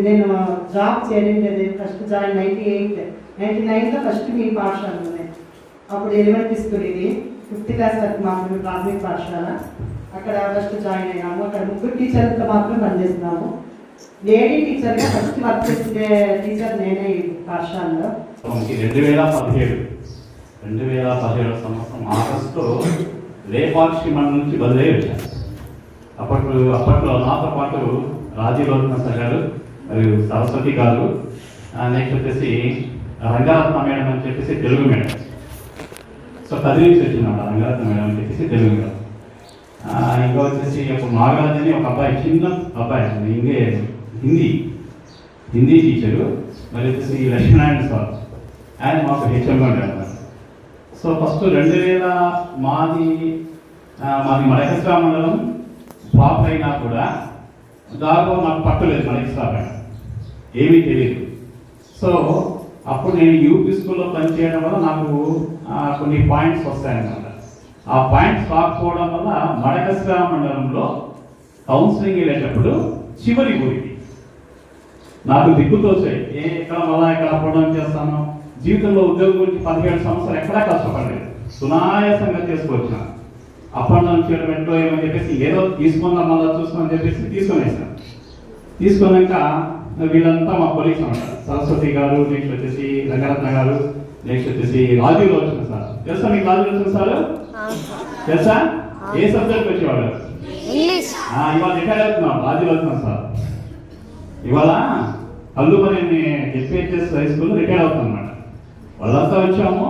నేను జాబ్ చేరింది ఫస్ట్ జాయిన్ 99లో ఫస్ట్ మీ పాఠశాలలోనే. అప్పుడు ఎలిమెంటరీ స్కూల్, ఇది 5th క్లాస్ వరకు మాత్రమే ప్రాథమిక పాఠశాల. అక్కడ ఫస్ట్ జాయిన్ అయినాము. అక్కడ 3 టీచర్లతో మాత్రం పనిచేస్తున్నాము. లేడీ టీచర్గా ఫస్ట్ వర్క్ చేసే టీచర్ నేనే ఈ పాఠశాలలో. 2017 సంవత్సరం ఆగస్టు లేపాక్షి మండలం నుంచి బదిలీ వచ్చాను. అప్పట్లో నాతో పాటు రాజీలోచన సార్ గారు మరియు సరస్వతి గారు, నెక్స్ట్ వచ్చేసి రంగరత్న మేడం అని చెప్పేసి తెలుగు మేడం. సో 10 నుంచి వచ్చిందన్నమాట రంగరత్న మేడం అని చెప్పేసి తెలుగు మేడం. ఇంకా వచ్చేసి అప్పుడు నాగరాజ్ అని ఒక అబ్బాయి, చిన్న అబ్బాయి, హిందీ టీచరు. మరి వచ్చేసి లక్ష్మీనారాయణ సార్, ఆయన మాకు హెచ్ఎంగా ఉండేవారు. సో ఫస్ట్ 2000 మాది మడకస్రా మండలం పాప అయినా కూడా దాదాపు నాకు పట్టలేదు మడకస్రా పైన, ఏమీ తెలియదు. సో అప్పుడు నేను యూపీ స్కూల్లో పనిచేయడం వల్ల నాకు కొన్ని పాయింట్స్ వస్తాయన్నమాట. ఆ పాయింట్స్ రాకపోవడం వల్ల మడకస్రా మండలంలో కౌన్సిలింగ్ వెళ్ళేటప్పుడు చివరి ఊరికి నాకు దిక్కుతోచాయి. ఎక్కడ మళ్ళా ఎక్కడ పోవడం చేస్తాను. జీవితంలో ఉద్యోగం గురించి 17 సంవత్సరాలు ఎక్కడా కష్టపడలేదు, సునాయాసంగా చేసుకొచ్చిన. అప్ అండ్ డౌన్ చేయడం ఎంతో ఏమని చెప్పేసి ఏదో తీసుకుందాం మళ్ళీ చూసుకోమని చెప్పేసి తీసుకొనేసాను. తీసుకున్నాక వీళ్ళంతా మా కొలీగ్స్ అన్నమాట. సరస్వతి గారు, నెక్స్ట్ వచ్చేసి రంగరత్న గారు, నెక్స్ట్ వచ్చేసి రాజీలోచన సార్. తెలుసా మీకు రాజీలోచన సార్? తెలుసా? ఏ సబ్జెక్ట్ వచ్చేవాడు? ఇవాళ రిటైర్ అవుతున్నాం రాజీలోచన సార్. ఇవాళ అల్లుమని ఎస్పీహెచ్ఎస్ హై స్కూల్ రిటైర్ అవుతుంది అన్నమాట. వాళ్ళంతా వచ్చాము.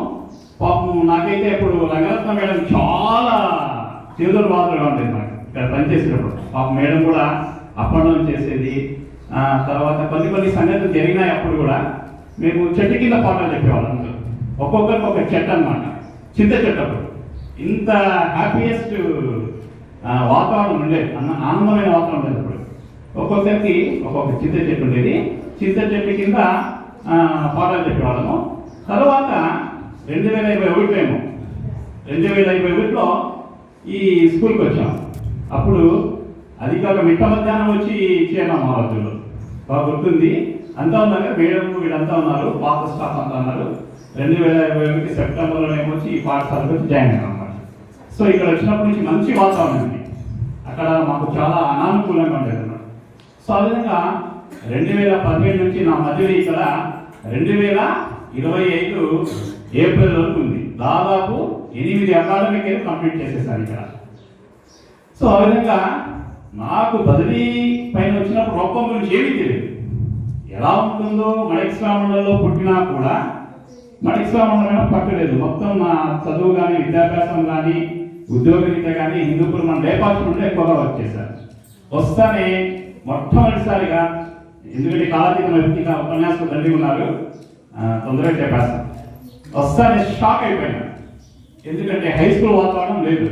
పాపం నాకైతే ఇప్పుడు రంగరత్న మేడం చాలా చేదుల బాధలుగా ఉండేది నాకు ఇక్కడ పనిచేసేటప్పుడు. పాపం మేడం కూడా అప్ అండ్ డౌన్ చేసేది. తర్వాత కొన్ని సంగతులు జరిగినాయి. అప్పుడు కూడా మేము చెట్టు కింద పాటలు చెప్పేవాళ్ళం. ఒక్కొక్కరికి ఒక చెట్టు అన్నమాట, చింత చెట్టు. అప్పుడు ఇంత హ్యాపీయెస్ట్ వాతావరణం ఉండేది, ఆనందమైన వాతావరణం ఉండేది. అప్పుడు ఒక్కొక్కరికి ఒక్కొక్క చింత చెట్టు ఉండేది. చింత చెట్టు కింద పాటలు చెప్పేవాళ్ళము. తర్వాత 2021లో ఈ స్కూల్కి వచ్చాము. అప్పుడు అది కాక మిట్ట మధ్యాహ్నం వచ్చి ఇచ్చేనా మా వద్దులో బాగా గుర్తుంది. అంతా ఉన్నారు, మేడం వీళ్ళంతా ఉన్నారు, పాత స్టాఫ్ అంతా ఉన్నారు. 2021 సెప్టెంబర్లోనేమో వచ్చి ఈ పాఠశాలకు వచ్చి జాయిన్ అయ్యాం అన్నమాట. సో ఇక్కడ వచ్చినప్పటి నుంచి మంచి వాతావరణం ఉంది. అక్కడ మాకు చాలా అనానుకూలంగా ఉండేది అన్నమాట. సో ఆ విధంగా 2017 నుంచి నా మధ్యలో ఇక్కడ 2025 ఏప్రిల్ వరకు ఉంది. దాదాపు 8 అకాడమిక్ ఇయర్ కంప్లీట్ చేసేసాను ఇక్కడ. సో ఆ విధంగా నాకు బదిలీ పైన వచ్చినప్పుడు రూపం గురించి ఏమీ తెలియదు. ఎలా ఉంటుందో మడెక్స్వామండలో పుట్టినా కూడా మడెక్స్వామండలైనా పట్టలేదు. మొత్తం నా చదువు కానీ విద్యాభ్యాసం కానీ ఉద్యోగరీత్యా కానీ హిందూపురం మన లేపాక్షి నుండి ఎక్కువగా వర్క్ చేశారు. వస్తానే మొట్టమొదటిసారిగా, ఎందుకంటే కాలాతీతం వ్యక్తిగా ఉపన్యాసం తండ్రి ఉన్నారు, తొందరగా చెప్పేస్తాను. వస్తానే షాక్ అయిపోయినా. ఎందుకంటే హై స్కూల్ వాతావరణం లేదు.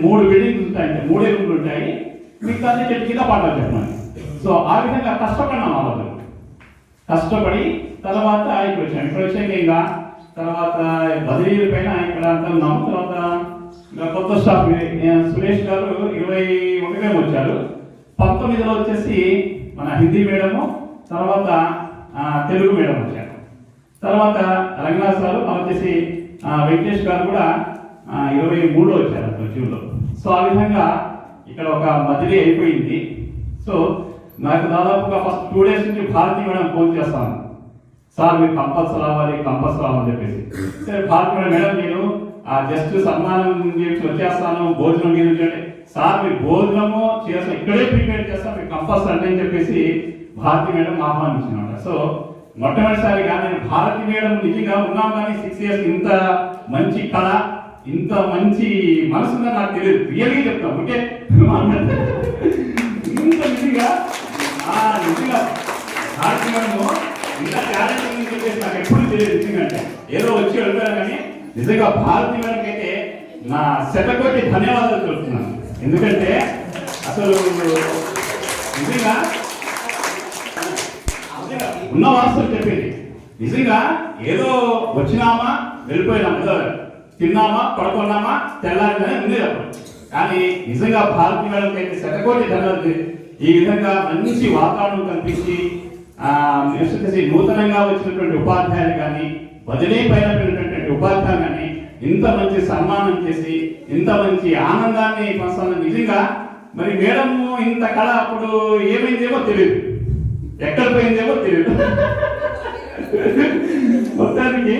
3 బిల్డింగ్స్ ఉంటాయి, 3 రూమ్లు ఉంటాయి, మిగతా చెట్టు కింద పాఠాలు చెప్పమని. సో ఆ విధంగా కష్టపడినాం. వాళ్ళు కష్టపడి తర్వాత ఇక్కడ వచ్చాక ఇంకా తర్వాత బదిలీల పైన ఇక్కడ అంతా ఉన్నాము. తర్వాత కొత్త స్టాఫ్ సురేష్ గారు 21 వచ్చారు. 19లో వచ్చేసి మన హిందీ మేడము, తర్వాత తెలుగు మేడం వచ్చారు. తర్వాత రంగనాథ్ సార్ వచ్చేసి వెంకటేష్ గారు కూడా 23లో వచ్చారు జూన్లో. సో ఆ విధంగా ఇక్కడ ఒక బదిలీ అయిపోయింది. సో నాకు దాదాపుగా ఫస్ట్ 2 days నుంచి భారతీ మేడం ఫోన్ చేస్తాను, సార్ మీరు కంపల్సరీ రావాలని చెప్పేసి. సరే భారతీ మేడం నేను జస్ట్ సన్మానం చేసి వచ్చేస్తాను, భోజనం మీద అంటే సార్ మీరు భోజనము చేస్తాను, ఇక్కడే ప్రిపేర్ చేస్తాను, మీరు కంపల్సరీ అంటే అని చెప్పేసి భారతీ మేడం ఆహ్వానించినమాట. సో మొట్టమొదటిసారిగా నేను భారతీ మేడం నిజంగా ఉన్నాం కానీ 6 years ఇంత మంచి కళ, ఇంత మంచి మనసుందని నాకు తెలియదు. రియల్గా చెప్తాను, ఓకే ఇంత నిజంగా భారతీ మేడము ఇంత టాలెంట్ ఉందని చెప్పేసి నాకు ఎప్పుడు తెలియదు. నిజంగా ఏదో వచ్చి వెళ్తాను కానీ నిజంగా భారతీ మేడంకి అయితే నా శతకోటి ధన్యవాదాలు చెప్తున్నాను. ఎందుకంటే అసలు నిజంగా ఉన్న వాస్తవం చెప్పేది. నిజంగా ఏదో వచ్చినామా వెళ్ళిపోయినామా, ఏదో తిన్నామా పడుకున్నామా తెల్లారిగానే ఉండేది అప్పుడు. కానీ నిజంగా భారతీ మేడంకి అయితే శతకోటి ధన్యవాదాలు. ఈ విధంగా మంచి వాతావరణం కల్పించి నూతనంగా వచ్చినటువంటి ఉపాధ్యాయులు కానీ బదిలీ పైన వెళ్ళినటువంటి ఉపాధ్యాయులు కానీ ఇంత మంచి సన్మానం చేసి ఇంత మంచి ఆనందాన్ని పంచాలని. నిజంగా మరి మేడము ఇంత కళ అప్పుడు ఏమైందేమో తెలియదు, ఎక్కడ పోయిందేమో తెలియదు. మొత్తానికి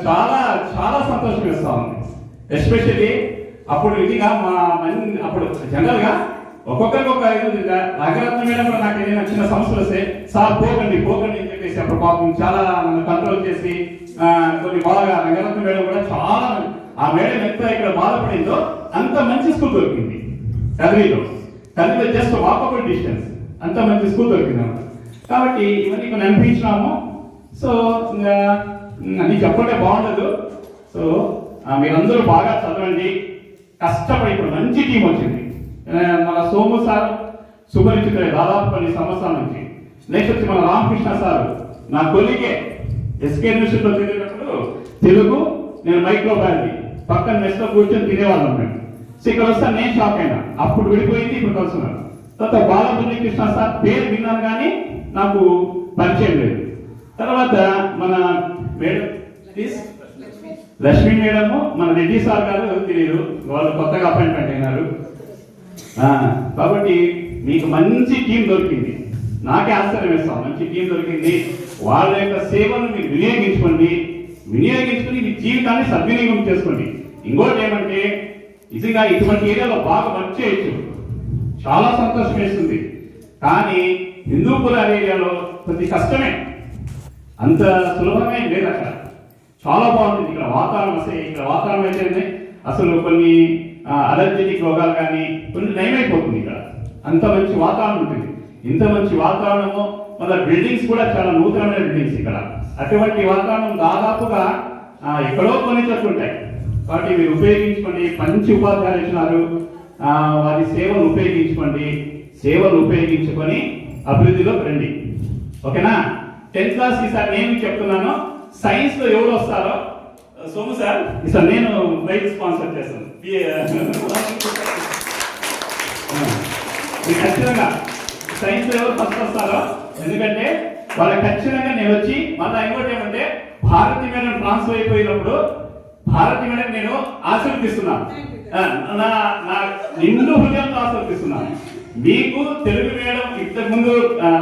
చాలా చాలా సంతోషం వేస్తా ఉంది. ఎస్పెషల్లీ అప్పుడు నిజంగా అప్పుడు జనరల్గా ఒక్కొక్కరికి ఒక నాగరత్న మేడం కూడా నాకు ఏదైనా చిన్న సమస్యలు వస్తే సార్ పోకండి అని చెప్పేసి అప్పుడు పాపం చాలా నన్ను కంట్రోల్ చేసి కొన్ని బాగా రంగరత్న మేడం కూడా చాలా, ఆ మేడం ఎంత ఇక్కడ బాధపడిందో అంత మంచి స్కూల్ దొరికింది కదిరిలో జస్ట్ వాకబుల్ డిస్టెన్స్, అంత మంచి స్కూల్ దొరికింది అన్నమాట. కాబట్టి ఇవన్నీ కొన్ని అనిపించినాము. సో అది చెప్పంటే బాగుండదు. సో మీరందరూ బాగా చదవండి, కష్టపడి ఇప్పుడు మంచి టీం వచ్చింది. మన సోము సార్ సుపరిచితులే దాదాపు 10 సంవత్సరాల నుంచి. నెక్స్ట్ వచ్చి మన రామకృష్ణ సార్ నా కొలిగే ఎస్కే యూనివర్సిటీలో తిరిగేటప్పుడు తెలుగు, నేను మైక్రోబయాలజీ పక్కన మెస్లో కూర్చొని తినేవాళ్ళం మేము. సో ఇక్కడ వస్తే నేను షాక్ అయినా, అప్పుడు విడిపోయింది ఇప్పుడు కలుసుకున్నాను. తర్వాత బాలమురళీ కృష్ణ సార్ పేరు విన్నాను కానీ నాకు పరిచయం లేదు. తర్వాత మన మేడం లక్ష్మీ మేడము, మన రెడ్డి సార్ గారు తెలియదు, వాళ్ళు కొత్తగా అపాయింట్మెంట్ అయినారు. కాబట్టి మీకు మంచి టీం దొరికింది, నాకే ఆశ్చర్యం వేస్తాం. మంచి టీం దొరికింది. వాళ్ళ యొక్క సేవను మీరు వినియోగించుకుని మీ జీవితాన్ని సద్వినియోగం చేసుకోండి. ఇంకోటి ఏమంటే నిజంగా ఇటువంటి ఏరియాలో బాగా వర్క్ చేయొచ్చు, చాలా సంతోషం వేస్తుంది. కానీ హిందూపుర ఏరియాలో కొద్ది కష్టమే, అంత సులభమే లేదు. అక్కడ చాలా బాగుంటుంది. ఇక్కడ వాతావరణం వస్తే, ఇక్కడ వాతావరణం అయితే అసలు కొన్ని అలర్జెటిక్ రోగాలు కానీ కొన్ని నయమైపోతుంది. ఇక్కడ అంత మంచి వాతావరణం ఉంటుంది. ఇంత మంచి వాతావరణము, మన బిల్డింగ్స్ కూడా చాలా నూతనమైన బిల్డింగ్స్ ఇక్కడ. అటువంటి వాతావరణం దాదాపుగా ఎక్కడో కొన్ని చోట్ల ఉంటాయి. కాబట్టి మీరు ఉపయోగించుకోండి. మంచి ఉపాధ్యాయులు ఇచ్చినారు, వారి సేవలు ఉపయోగించుకొని అభివృద్ధిలో రండి. ఓకేనా? 10th క్లాస్ ఈసారి నేను చెప్తున్నాను. సైన్స్ లో ఎవరు వస్తారో సోము సార్ ఈసారి నేను బైక్ స్పాన్సర్ చేస్తాను. ఖచ్చితంగా సైన్స్ లో ఎవరు ఫస్ట్ వస్తారో, ఎందుకంటే వాళ్ళకి ఖచ్చితంగా నేను వచ్చి మళ్ళీ ఇంకోటి ఏమంటే భారతీ మేడం ట్రాన్స్ఫర్ అయిపోయినప్పుడు భారతీ మేడం నేను ఆశీర్వదిస్తున్నాను. నా నిండు హృదయంతో ఆస్వాదిస్తున్నాను. మీకు తెలుగు మీడియం ఇంతకుముందు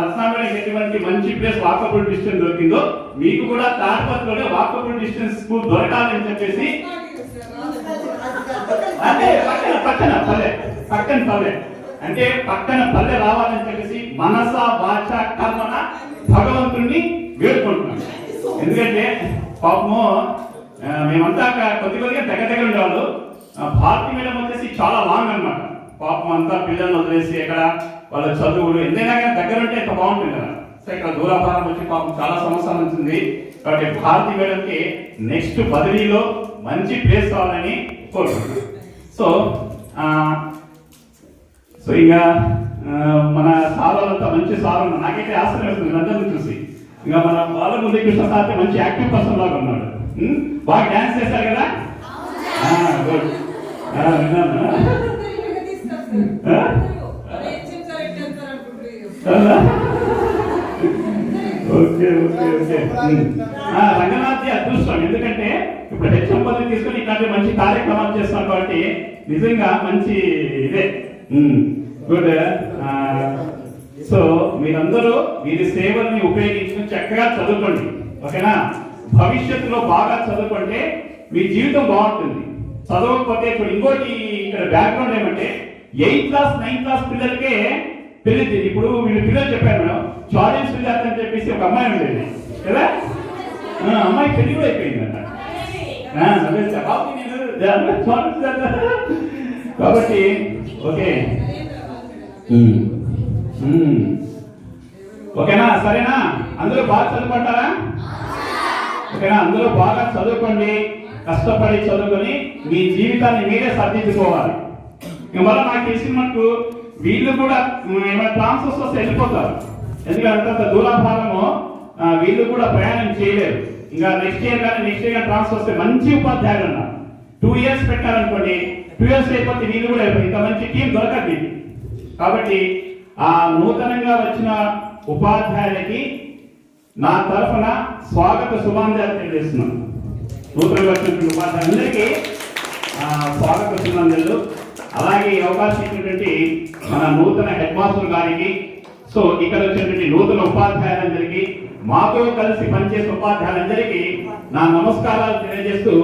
రత్నా మీడియం ఎటువంటి మంచి ప్లేస్ వాకబుల్ డిస్టెన్స్ దొరికిందో మీకు కూడా తాడిపత్రిలోనే వాకబుల్ డిస్టెన్స్ స్కూల్ దొరకాలని చెప్పేసి, అంటే పక్కన పల్లె అంటే పక్కన పల్లె రావాలని చెప్పేసి మనస వాచ కర్మన భగవంతుణ్ణి వేడుకుంటున్నాం. ఎందుకంటే పాపము మేమంతా కొద్దిగా దగ్గర ఉండేవాళ్ళు. భారతీయ మీడియం వచ్చేసి చాలా లాంగ్ అనమాట. పాపం అంతా పిల్లల్ని వదిలేసి ఎక్కడ వాళ్ళ చదువులు ఎంతైనా కానీ దగ్గర ఉంటే ఎంత బాగుంటుంది కదా. సో ఇక్కడ దూరాభారం వచ్చి పాపం చాలా సంవత్సరాలు ఉంటుంది. కాబట్టి భారతీయ మీడియంకి నెక్స్ట్ బదిలీలో మంచి ప్లేస్ కావాలని కోరుకుంటున్నాను. సో ఇంకా మన సార్లంతా మంచి సార్లు, నాకైతే ఆశ్చర్యం వస్తుంది అందరిని చూసి. ఇంకా మన బాలమురళీ కృష్ణ సార్ మంచి యాక్టివ్ పర్సన్ లాగా ఉన్నాడు. బాగా డాన్స్ చేశారు కదా. గుడ్, విన్నాను. ఓకే రంగనాథ్ అదృష్టం. ఎందుకంటే ఇప్పుడు హెచ్ఎం పదవి తీసుకొని ఇట్లాంటి మంచి కార్యక్రమాలు చేస్తాం కాబట్టి నిజంగా మంచి ఇదే. గుడ్. సో మీరందరూ వీరి సేవల్ని ఉపయోగించుకుని చక్కగా చదువుకోండి, ఓకేనా? భవిష్యత్తులో బాగా చదువుకుంటే మీ జీవితం బాగుంటుంది. చదవకపోతే ఇప్పుడు ఇంకోటి ఇక్కడ బ్యాక్గ్రౌండ్ ఏమంటే 8th క్లాస్ 9th క్లాస్ పిల్లలకే పెళ్లి. ఇప్పుడు వీళ్ళు పిల్లలు చెప్పారు మేడం, చార్లెన్స్ విద్యార్థి అని చెప్పేసి ఒక అమ్మాయి ఉండేది కదా, అమ్మాయి పెళ్లి కూడా అయిపోయిందంట. కాబట్టి ఓకే ఓకేనా, సరేనా? అందరూ బాగా చదువుకుంటారా? ఓకేనా? అందరూ బాగా చదువుకోండి, కష్టపడి చదువుకొని మీ జీవితాన్ని మీరే సర్దిద్దుకోవాలి. మళ్ళీ నాకు తెలిసినట్టు వీళ్ళు కూడా ఏమైనా ట్రాన్స్ఫర్స్ వస్తే వెళ్ళిపోతారు. ఎందుకంటే అంత దూరాభారము వీళ్ళు కూడా ప్రయాణం చేయలేరు. ఇంకా నెక్స్ట్ ఇయర్ కానీ ట్రాన్స్ఫర్ వస్తే మంచి ఉపాధ్యాయులు ఉన్నారు. 2 years పెట్టారనుకోండి, 2 years అయిపోతే వీళ్ళు కూడా ఇంకా మంచి టీం దొరకదు. కాబట్టి ఆ నూతనంగా వచ్చిన ఉపాధ్యాయులకి నా తరఫున స్వాగత శుభాంజలి తెలియజేస్తున్నాను. నూతనంగా వచ్చినటువంటి ఉపాధ్యాయులందరికీ స్వాగత శుభాంజలు. అలాగే ఈ అవకాశం ఇచ్చినటువంటి మన నూతన హెడ్ మాస్టర్ గారికి, సో ఇక్కడ వచ్చినటువంటి నూతన ఉపాధ్యాయులందరికీ, మాతో కలిసి పనిచేసే ఉపాధ్యాయులందరికీ నా నమస్కారాలు తెలియజేస్తూ,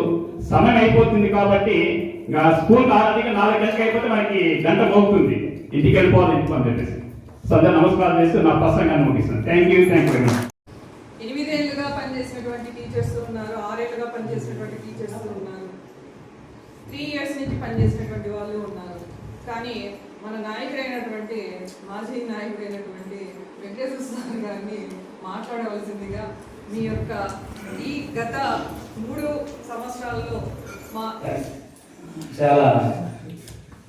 సమయం అయిపోతుంది కాబట్టి ఇంకా స్కూల్ ఆల్రెడీ 4 గంటలకు అయిపోతే మనకి గంట మోగుతుంది, ఇంటికి వెళ్ళిపోవాలి ఇంటికి అని చెప్పేసి. సో అదే నమస్కారం చేస్తూ నా ప్రసంగాన్ని ముగిస్తాను. Thank you very much. 8 ఏళ్ళుగా పనిచేసినటువంటి టీచర్స్ ఉన్నారు, 6 ఏళ్ళుగా పనిచేసినటువంటి టీచర్స్ ఉన్నారు, 3 years నుంచి పనిచేసినటువంటి వాళ్ళు ఉన్నారు. కానీ మన నాయకుడైనటువంటి మాజీ నాయకుడైనటువంటి వెంకటేశ్వర సార్ గారిని మాట్లాడవలసిందిగా మీ యొక్క ఈ గత 3 సంవత్సరాల్లో మా చాలా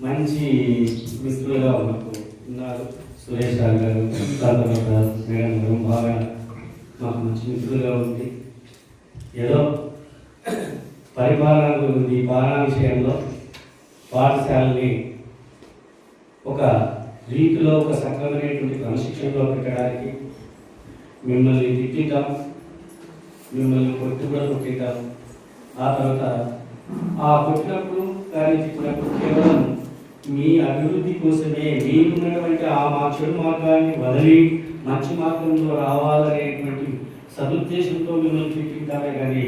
మంచి మిత్రులుగా ఉన్నారు. సురేష్ రావు గారు, మేడం గారు బాగా మాకు మంచి మిత్రులుగా ఉంది. ఏదో పరిపాలన గురించి, పాలన విషయంలో పాఠశాలని ఒక రీతిలో ఒక సక్రమైనటువంటి క్రమశిక్షణలో పెట్టడానికి మిమ్మల్ని తిట్టింటాం, మిమ్మల్ని కొట్టి కూడా కొట్టింటాం. ఆ తర్వాత ఆ కొట్టినప్పుడు కానీ తిట్టినప్పుడు కేవలం మీ అభివృద్ధి కోసమే, మీకున్నటువంటి ఆ మా చెడు మార్గాన్ని వదిలి మంచి మార్గంలో రావాలనేటువంటి సదుద్దేశంతో మిమ్మల్ని తిట్టింటామే. కానీ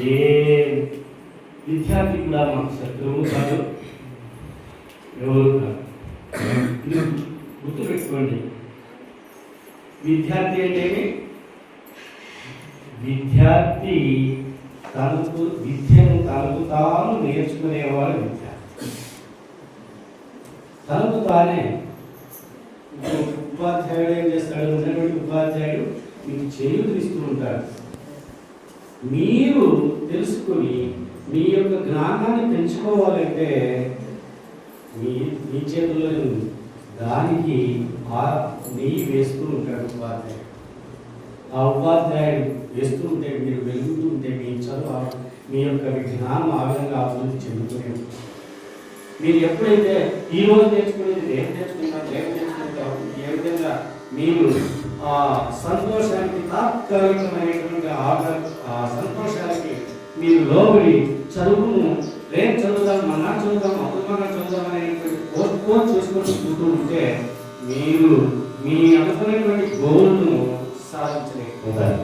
ఏ విద్యార్థి కూడా మాకు శత్రువు కాదు, ఎవరు కాదు. గుర్తుపెట్టుకోండి, విద్యార్థి అంటే విద్యార్థి తనకు విద్యను తనకు తాను నేర్చుకునేవాడు విద్యార్థి. తనకు తానే ఉపాధ్యాయుడు ఏం చేస్తాడు, ఉన్నటువంటి ఉపాధ్యాయుడు మీకు చేయూతనిస్తూ ఉంటాడు. మీరు తెలుసుకొని మీ యొక్క జ్ఞానాన్ని పెంచుకోవాలంటే మీ చేతుల్లో ఉంది. దానికి నెయ్యి వేస్తూ ఉంటాడు ఉపాధ్యాయుడు. ఆ ఉపాధ్యాయుడు వేస్తూ ఉంటే, మీరు వెలుగుతూ ఉంటే మీ చదువు, మీ యొక్క జ్ఞానం ఆ విధంగా అభివృద్ధి చెందుతూనే ఉంటుంది. మీరు ఎప్పుడైతే ఈరోజు నేర్చుకునేది రేపు నేర్చుకుంటారు, ఏ విధంగా మీరు ఆ సంతోషానికి తాత్కాలికమైనటువంటి ఆ సంతోషానికి మీరు లోబడి చదువును రేపు చదువుదాం మన చూద్దాం అద్భుతంగా చూద్దాం అనేటువంటి కోరుకోని చూసుకొని చూస్తూ ఉంటే మీరు మీ అనుకున్నటువంటి గోల్ను సాధించలేకపోతారు.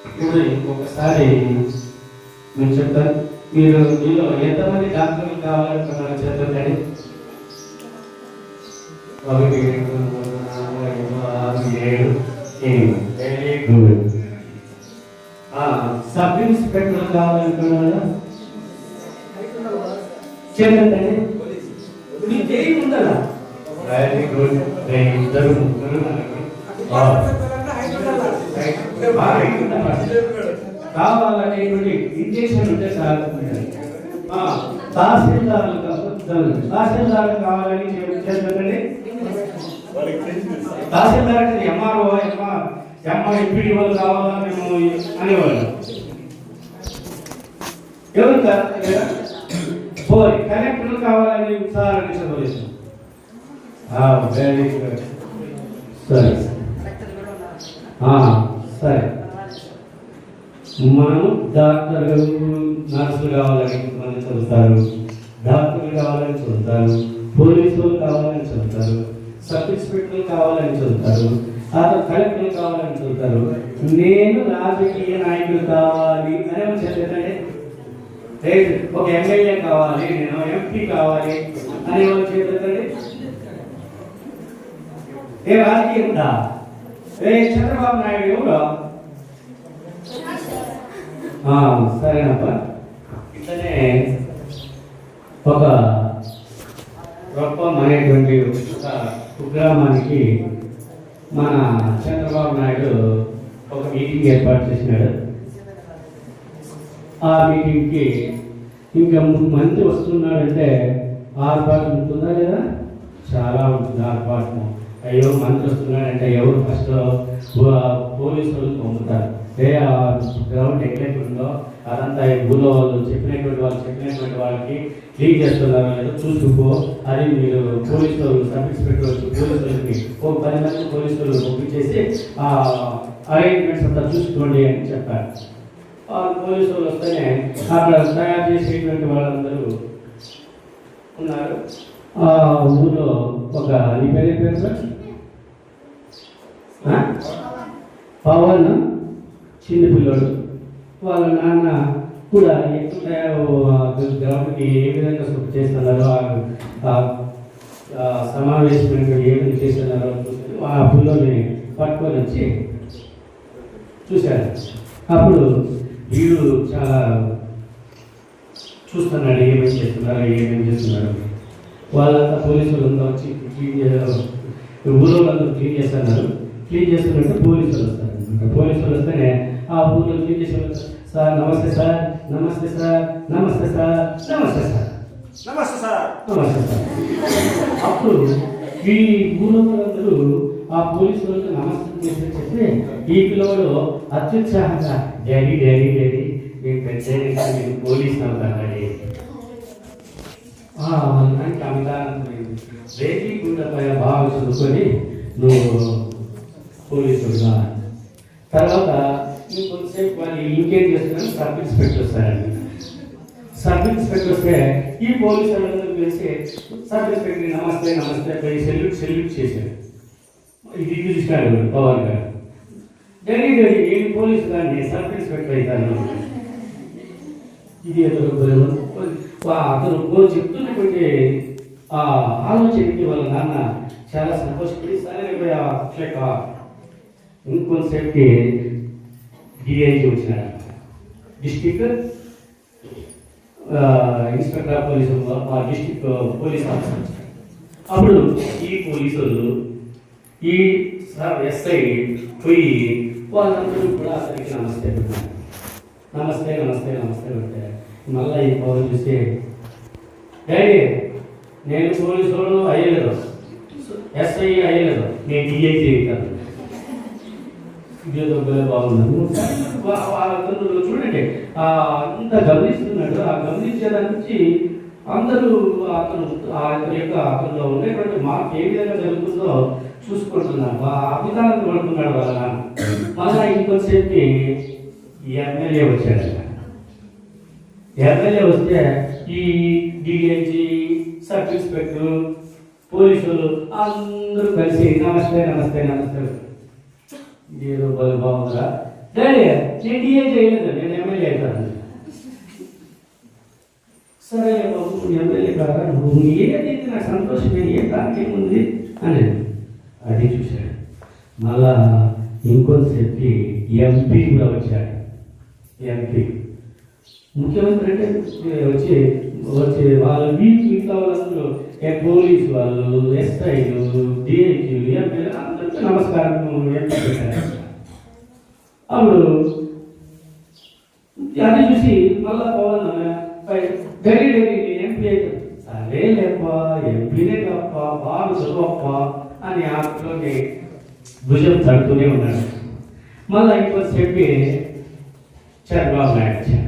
ఇప్పుడు ఇంకొకసారి నేను చెప్తాను, మీరు మీలో ఎంతమంది డాక్టర్లు కావాలనుకున్నారో చెప్పండి. 1 2 3 4 5 6 7 8 వెరీ గుడ్. సబ్ ఇన్స్పెక్టర్ కావాలనుకున్నారా? చెప్పండి. మీకు ఏమి ఉండాలా? Very good. ఇద్దరు ముగ్గురు కావాలనేటువంటి ఇంజక్షన్ ఉంటే చాలు. తహసీల్దార్ కావాలని చెప్పండి. తహసీల్దార్ అంటే ఎంఆర్ఓ ఎంపీడీ వాళ్ళు కావాలని మేము అనేవాళ్ళు. ఎవరు పోయి కలెక్టర్లు కావాలని సార్ అని చెప్పలేదు. Very good. సరే సరే, మనం డాక్టర్లు నర్సులు కావాలని కొంతమంది చదువుతారు, డాక్టర్లు కావాలని చదువుతారు, పోలీసులు కావాలని చదువుతారు, సబ్ ఇన్స్పెక్టర్లు కావాలని చదువుతారు, కలెక్టర్లు కావాలని చదువుతారు. నేను రాజకీయ నాయకులు కావాలి అని చెప్పండి. ఒక ఎమ్మెల్యే కావాలి, నేను ఎంపీ కావాలి అని వాళ్ళు చెప్పండి. ఏ రాజకీయం ఉందా? చంద్రబాబు నాయుడు ఎవరు? సరేనప్పా. ఇట్లనే ఒక రొప్పం అనేటువంటి ఒక కుగ్రామానికి మన చంద్రబాబు నాయుడు ఒక మీటింగ్ ఏర్పాటు చేసినాడు. ఆ మీటింగ్కి ఇంకా మంది వస్తున్నాడంటే ఆర్పాటు ఉంటుందా లేదా? చాలా ఉంటుంది ఆర్పాటం. అయ్యో మంది వస్తున్నాడంటే ఎవరు ఫస్ట్ పోలీసు వాళ్ళు పంపుతారు. గ్రౌండ్ ఎక్కడెక్కడ ఉందో అదంతా ఊళ్ళో వాళ్ళు చెప్పినటువంటి వాళ్ళకి క్లీన్ చేస్తున్నారో లేదో చూసుకో. అది మీరు పోలీసు వాళ్ళు సబ్ ఇన్స్పెక్టర్ పోలీసు వాళ్ళకి ఒక 10 మంది పోలీసు వాళ్ళు పంపించేసి అరేంజ్మెంట్స్ అంతా చూసుకోండి అని చెప్పారు. పోలీసు వాళ్ళు వస్తేనే అక్కడ తయారు చేసేటువంటి వాళ్ళందరూ ఉన్నారు. ఆ ఊళ్ళో ఒక నీ పేరు సార్ పవన్ చిన్న పిల్లోడు, వాళ్ళ నాన్న కూడా గ్రౌండ్కి ఏ విధంగా చేస్తున్నారో సమావేశం ఏ విధంగా చేస్తున్నారో చూసి ఆ పిల్లోని పట్టుకొని వచ్చి చూశారు. అప్పుడు వీడు చాలా చూస్తున్నాడు ఏమేమి చేస్తున్నారు. వాళ్ళంతా పోలీసులు అంతా వచ్చి ఊళ్ళో అందరూ క్లీన్ చేస్తున్నారు. క్లీన్ చేస్తున్నట్టు పోలీసులు వస్తారు. పోలీసులు వస్తేనే ఆ ఊళ్ళో క్లీన్ చేసే సార్ నమస్తే సార్, నమస్తే సార్, నమస్తే సార్, నమస్తే సార్, నమస్తే సార్, నమస్తే సార్. అప్పుడు ఈ ఊళ్ళో వాళ్ళందరూ ఆ పోలీసులకు నమస్తే చేసి చెప్తే ఈ పిల్లవాడు అత్యుత్సాహంగా డాడీ డాడీ డాడీ నేను పెద్ద నేను పోలీసు అవుతానండి. మనకి అమితానందమైంది. రేపీ గుండెపై బాగా చదువుకొని నువ్వు పోలీసుడుగా. తర్వాత ఇంకొంతసేపు వాళ్ళు ఇంకేం చేస్తున్నాను సబ్ ఇన్స్పెక్టర్ వస్తారండి. సబ్ ఇన్స్పెక్టర్ వస్తే ఈ పోలీసు వాళ్ళందరూ కలిసి సబ్ ఇన్స్పెక్టర్ నమస్తే నమస్తే సెల్యూట్ చేశారు. ఇది చూసినాడు పవన్ గారు. డాడీ డాడీ నేను పోలీసు గారిని సబ్ ఇన్స్పెక్టర్ అవుతాను. ఇది అతను చెప్తున్నటువంటి ఆ ఆలోచనకి వాళ్ళ నాన్న చాలా సంతోషపడి సరే అట్లా ఇంకొంతసేపుకి డిఐజీ వచ్చినాడు. District inspector of police district police officer వచ్చారు. అప్పుడు ఈ పోలీసులు ఈ ఎస్ఐ పోయి వాళ్ళందరూ కూడా అతనికి నమస్తే పెట్టారు. నమస్తే నమస్తే నమస్తే పెట్టారు. మళ్ళీ ఈ పౌరులు చూస్తే డాడీ నేను పోలీసు వాళ్ళు అయ్యలేదు, ఎస్ఐ అయ్యలేదు, నేను డిఐజీ అవుతాను. ఇదేదో బాగున్నాను. వాళ్ళందరూ చూడండి అంత గమనిస్తున్నాడు. ఆ గమనించేదాని నుంచి అందరూ అతని యొక్క అతనిలో ఉండేటువంటి మార్పు ఏ విధంగా జరుగుతుందో చూసుకుంటున్నాడు. అభిధానం పడుతున్నాడు వాళ్ళ నాన్న. మళ్ళీ ఇంకొంతసేపుకి ఎమ్మెల్యే వచ్చాడు. ఎమ్మెల్యే వస్తే ఈ డిఐజీ, సబ్ ఇన్స్పెక్టర్, పోలీసులు అందరూ కలిసి నమస్తే నమస్తే నమస్తే. ఏదో బాగుందిరా డాడీ, నేను డిఐజీ చేయలేదు, నేను ఎమ్మెల్యే అవుతాను. సరే బాబు ఎమ్మెల్యే కాదా, నువ్వు ఏదైతే నాకు సంతోషమే, ఏ దానికి ఏముంది అని అది చూశాడు. మళ్ళా ఇంకొంతసేపు ఎంపీ కూడా వచ్చాడు. ఎంపీ ముఖ్యమంత్రి అంటే వచ్చి వాళ్ళు మిగతా వాళ్ళందరూ పోలీసు వాళ్ళు, ఎస్ఐలు, డిఐజీలు, ఎంపీలు అందరికీ నమస్కారం ఎంపీ పెట్టారు. అప్పుడు అది చూసి మళ్ళా పవన్ డైలీ ఎంపీ అయితే సరే లేప్ప ఎంపీనే తప్ప బాగా చదువప్ప అని ఆటలోకి భుజం తడుతూనే ఉన్నాడు. మళ్ళీ ఇంకొంతసేపు చంద్రబాబు నాయుడు వచ్చాడు.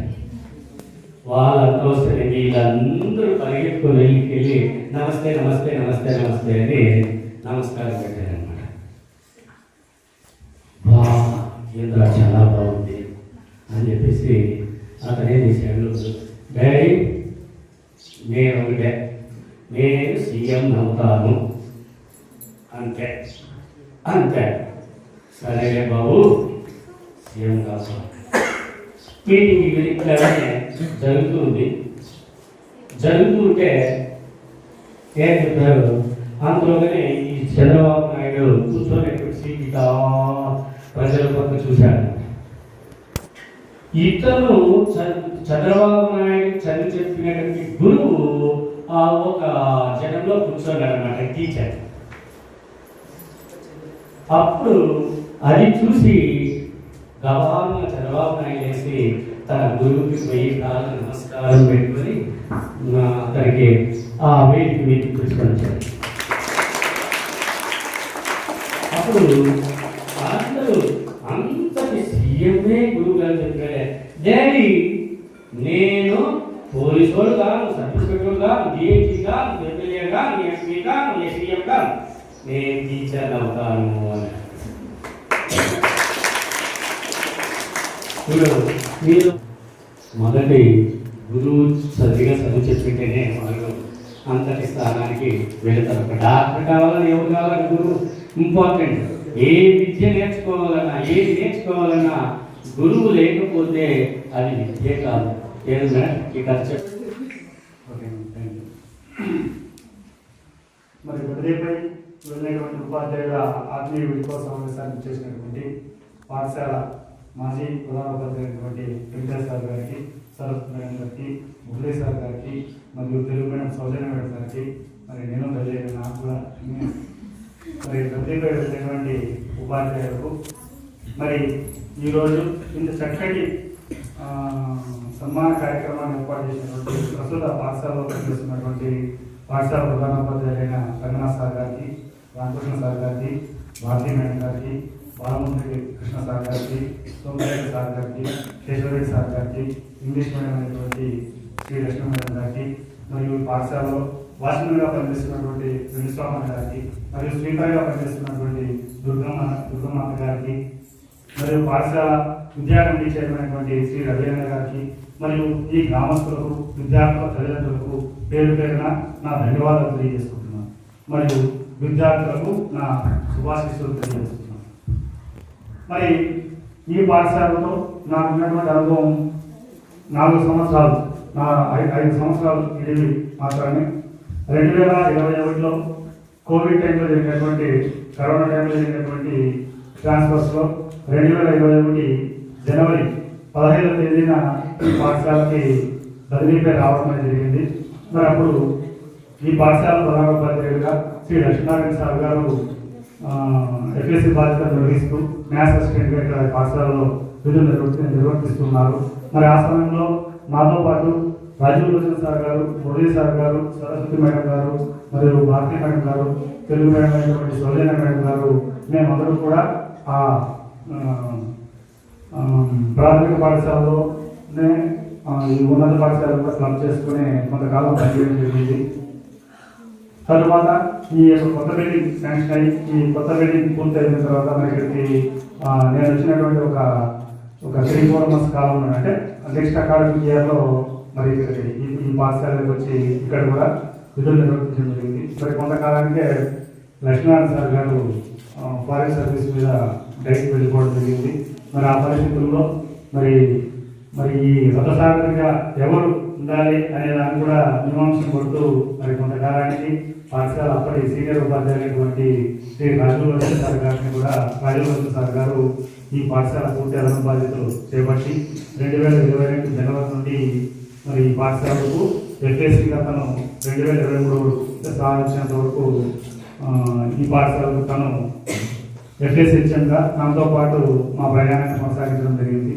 వాళ్ళంతా వస్తే వీళ్ళందరూ పరిగెత్తుకొని వెళ్ళి నమస్తే నమస్తే నమస్తే నమస్తే అని నమస్కారం పెట్టారనమాట. వా ఏంద్రా చాలా బాగుంది అని చెప్పేసి అతను ఏం చేశాడు, డాడీ నేను సీఎం అవుతాను అంతే అంతే. సరేలే బాబు సీఎం కాదు. మీటింగ్ ఇక్కడనే జరుగుతుంటే ఏం చెప్పారు, అందులోనే ఈ చంద్రబాబు నాయుడు కూర్చొని సీతా ప్రజల పక్క చూశాడు. ఇతను చంద్రబాబు నాయుడు చదువు చెప్పినటువంటి గురువు ఒక జనంలో కూర్చోన్నాడు అనమాట, టీచర్. అప్పుడు అది చూసి గవాలను చంద్రబాబు నాయుడు వేసి తన గురువుకి 1000 కాళ్ళ నమస్కారం పెట్టుకొని అతనికి ఆ వేదిక మీద తీసుకొని వచ్చాడు. అప్పుడు అందరూ అంతటి సీఎంఏ గురువు గారు చెప్పాడే, డాడీ నేను పోలీసు వాళ్ళు కాను, సబ్ ఇన్స్పెక్టర్ కాను, డిఐజీ కాను, ఎమ్మెల్యే కాను, ఎంపీ కాను, సీఎం కాను, నేను టీచర్ అవుతాను అని. మీరు మొదటి గురువు సరిగా చదువు చెప్పింటేనే వాళ్ళు అంతటి స్థానానికి వెళతారు. ఒక డాక్టర్ కావాలని ఎవరు కావాలని గురువు ఇంపార్టెంట్. ఏ విద్య నేర్చుకోవాలన్నా ఏది నేర్చుకోవాలన్నా గురువు లేకపోతే అది విద్య కాదు. ఏదన్నా ఈ ఖర్చు మరి బదిలీపై వెళ్ళినటువంటి ఉపాధ్యాయుల ఆత్మీయ విడిపో సమావేశాన్ని చేసినటువంటి పాఠశాల మాజీ ప్రధానోపాధ్యాయులైనటువంటి వెంకటేశ్వర సార్ గారికి, సరస్వతి మేడం గారికి, మురళీ సార్ గారికి, మరియు తెలుగు మేడం సౌజన్య మేడం గారికి, మరి నేను బదిలీ నాకు కూడా మరి బదిలీపై వెళ్ళినటువంటి ఉపాధ్యాయులకు మరి ఈరోజు ఇంత చక్కటి సన్మాన కార్యక్రమాన్ని ఏర్పాటు చేసినటువంటి ప్రస్తుత పాఠశాలలో పనిచేస్తున్నటువంటి పాఠశాల ప్రధానోపాధ్యాయులైన రంగనాథ్ సార్ గారికి, రామకృష్ణ సార్ గారికి, భారతీ మేడం గారికి, బాలముద్రి కృష్ణ సార్ గారికి, సోమరెడ్డి సార్ గారికి, కేశవరెడ్డి సార్ గారికి, ఇంగ్లీష్ మీడియం అయినటువంటి శ్రీ లక్ష్మీ మేడం గారికి, మరియు పాఠశాలలో వాచ్మెన్గా పనిచేస్తున్నటువంటి వెంకటస్వామి గారికి, మరియు స్పీకర్గా పనిచేస్తున్నటువంటి దుర్గమ్మ గారికి, మరియు పాఠశాల విద్యా కమిటీ చైర్మన్ అయినటువంటి శ్రీ రవీంద్ర గారికి, మరియు ఈ గ్రామస్తులకు, విద్యార్థుల తల్లిదండ్రులకు పేరు పేరున నా ధన్యవాదాలు తెలియజేసుకుంటున్నాను. మరియు విద్యార్థులకు నా శుభాశీస్సులు తెలియజేస్తున్నాను. మరి ఈ పాఠశాలలో నాకు ఉన్నటువంటి అనుభవం 4 సంవత్సరాలు, నా 5 సంవత్సరాలు ఇది మాత్రమే. 2021లో కోవిడ్ టైంలో జరిగినటువంటి, కరోనా టైంలో జరిగినటువంటి ట్రాన్స్ఫర్స్లో 2021 జనవరి 15వ తేదీన ఈ పాఠశాలకి బదిలీపై రావడం జరిగింది. మరి అప్పుడు ఈ పాఠశాల ప్రధానోపాధ్యాయులుగా శ్రీ లక్ష్మీనారాయణ సార్ గారు ఎఫ్ఎస్సి బాధ్యతలు నిర్వహిస్తూ మ్యాథ్స్ అసిస్టెంట్గా ఇక్కడ పాఠశాలలో విధులు నిర్వర్తిస్తున్నారు. మరి ఆ సమయంలో నాతో పాటు రాజీవ్ లోచన్ సార్ గారు, మురళీ సార్ గారు, సరస్వతి మేడం గారు, మరియు భారతీ మేడం గారు, తెలుగు మేడం అయినటువంటి సౌజన్య మేడం గారు, మేమందరూ కూడా ఆ ప్రాథమిక పాఠశాలలోనే ఈ ఉన్నత పాఠశాలలో కూడా క్లబ్ చేసుకుని కొంతకాలం పనిచేయడం జరిగింది. తరువాత ఈ కొత్త బిల్డింగ్ శాంక్షన్ అయ్యి ఈ కొత్త బిల్డింగ్ పూర్తయిన తర్వాత మనకి నేను వచ్చినటువంటి ఒక 3-4 months కాలం అంటే నెక్స్ట్ అకాడమిక్ ఇయర్లో మరి ఈ పాఠశాలకు వచ్చి ఇక్కడ కూడా విధులు నిర్వర్తించడం జరిగింది. మరి కొంతకాలానికే లక్ష్మీనారాయణ సార్ గారు ఫారెస్ట్ సర్వీస్ మీద డైరెక్ట్ వెళ్ళిపోవడం జరిగింది. మరి ఆ పరిస్థితుల్లో మరి ఈ రథసారథిగా ఎవరు ఉండాలి అనే దాన్ని కూడా మీమాంస పడుతూ మరి కొంతకాలానికి పాఠశాల అప్పటి సీనియర్ ఉపాధ్యాయులైనటువంటి శ్రీ రాజువర్ధన్ సార్ గారిని కూడా రాజువర్ధన్ సార్ గారు ఈ పాఠశాల పూర్తి అదనపు బాధ్యతలు చేపట్టి 2022 జనవరి నుండి మరి ఈ పాఠశాలకు ఎఫ్ఎస్సీగా తను 2023 సాధించినంత వరకు ఈ పాఠశాలకు తను ఎఫ్ఎస్హెచ్ఎంగా తనతో పాటు మా ప్రయాణాన్ని కొనసాగించడం జరిగింది.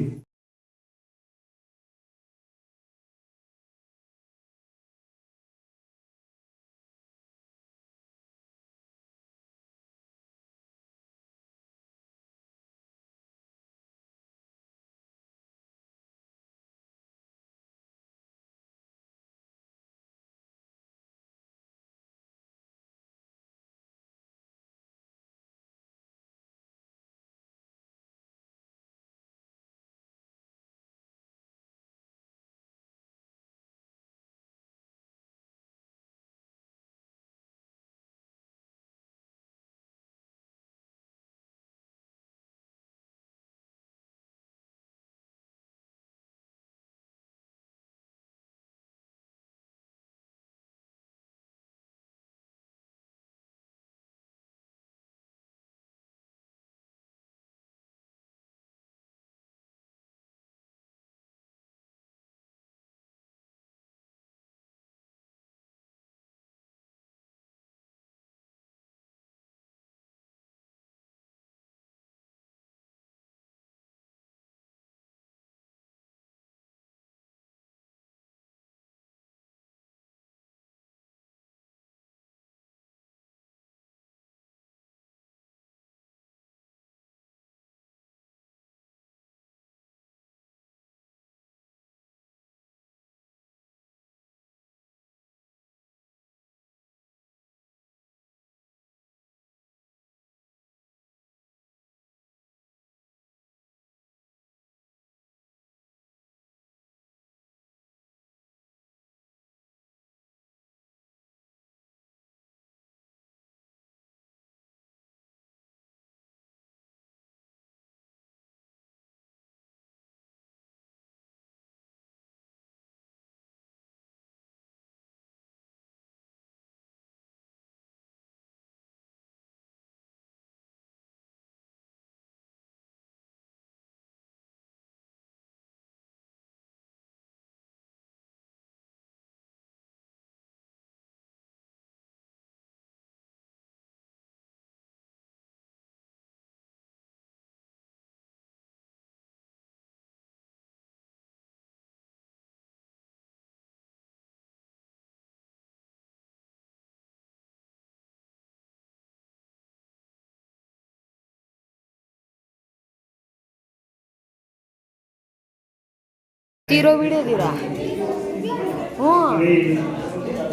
तीरो वीडियो दिरा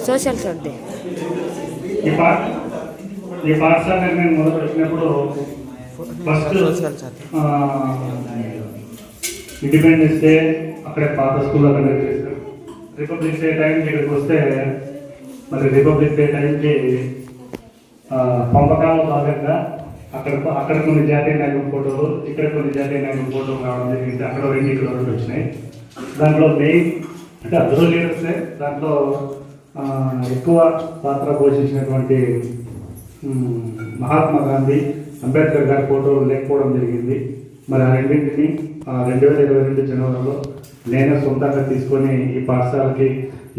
सोशल चढ़ते ఈ పాఠశాల నేను మొదలు పెట్టినప్పుడు ఫస్ట్ ఇండిపెండెన్స్ డే అక్కడే పాత స్కూల్లో కండక్ట్ చేశారు. రిపబ్లిక్ డే టైంకి ఇక్కడికి వస్తే మరి రిపబ్లిక్ డే టైంకి పంపకాల భాగంగా అక్కడ కొన్ని జాతీయ నాయకుల ఫోటోలు, ఇక్కడ కొన్ని జాతీయ నాయకుల ఫోటోలు రావడం జరిగింది. అక్కడ 2 ఇక్కడ 2 వచ్చినాయి. దాంట్లో మెయిన్ అంటే అదృ లీడర్సే దాంట్లో ఎక్కువ పాత్ర పోషించినటువంటి మహాత్మా గాంధీ, అంబేద్కర్ గారి ఫోటోలు లేకపోవడం జరిగింది. మరి ఆ రెండింటిని 2022 జనవరిలో నేనే సొంతంగా తీసుకొని ఈ పాఠశాలకి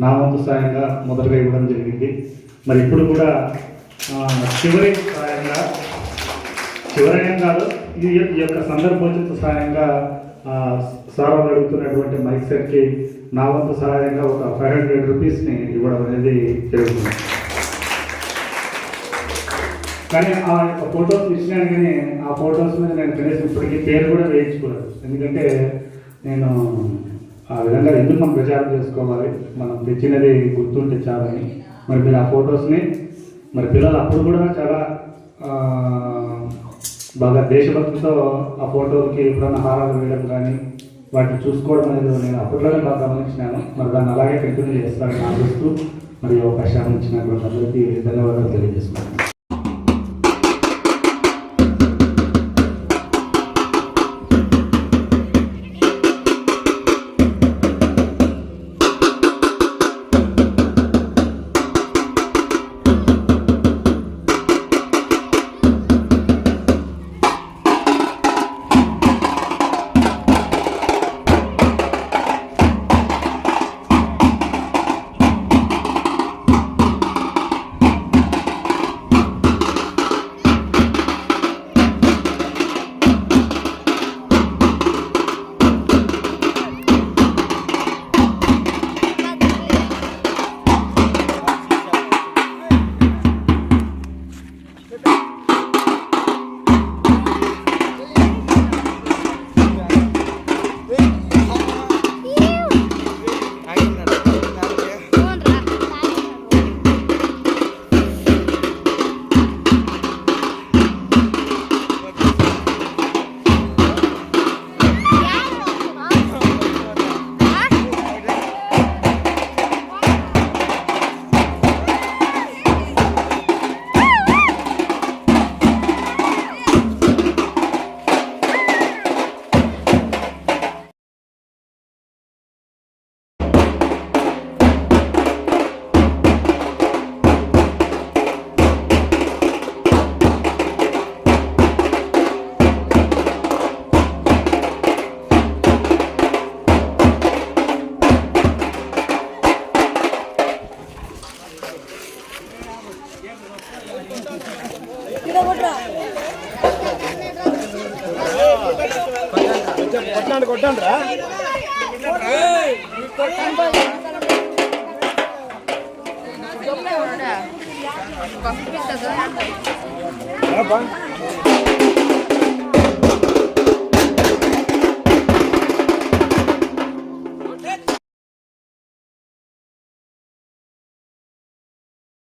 నా వంతు సాయంగా మొదలుగా ఇవ్వడం జరిగింది. మరి ఇప్పుడు కూడా చివరి కాదు ఈ యొక్క సందర్భోచిత సాయంగా సార్ అడుగుతున్నటువంటి మైక్ సెట్కి నా వంతు సహాయంగా ఒక 500 రూపీస్ని ఇవ్వడం అనేది జరుగుతుంది. కానీ ఆ యొక్క ఫొటోస్ ఇచ్చినాను, కానీ ఆ ఫొటోస్ మీద నేను కనీసం ఇప్పటికీ పేరు కూడా వేయించుకోలేదు. ఎందుకంటే నేను ఆ విధంగా ఎందుకు మనం ప్రచారం చేసుకోవాలి, మనం తెచ్చినది గుర్తుంటే చాలని. మరి మీరు ఆ ఫొటోస్ని మరి పిల్లలు అప్పుడు కూడా చాలా బాగా దేశభక్తితో ఆ ఫోటోకి ఎప్పుడన్నా హారాలు వేయడం కానీ వాటిని చూసుకోవడం అనేది నేను అప్పట్లోనే బాగా గమనించినాను. మరి దాన్ని అలాగే కంటిన్యూ చేస్తానని ఆశిస్తూ మరి అవకాశాన్ని ఇచ్చినటువంటి అందరికీ ధన్యవాదాలు తెలియజేస్తున్నాను. కొట్టండి రా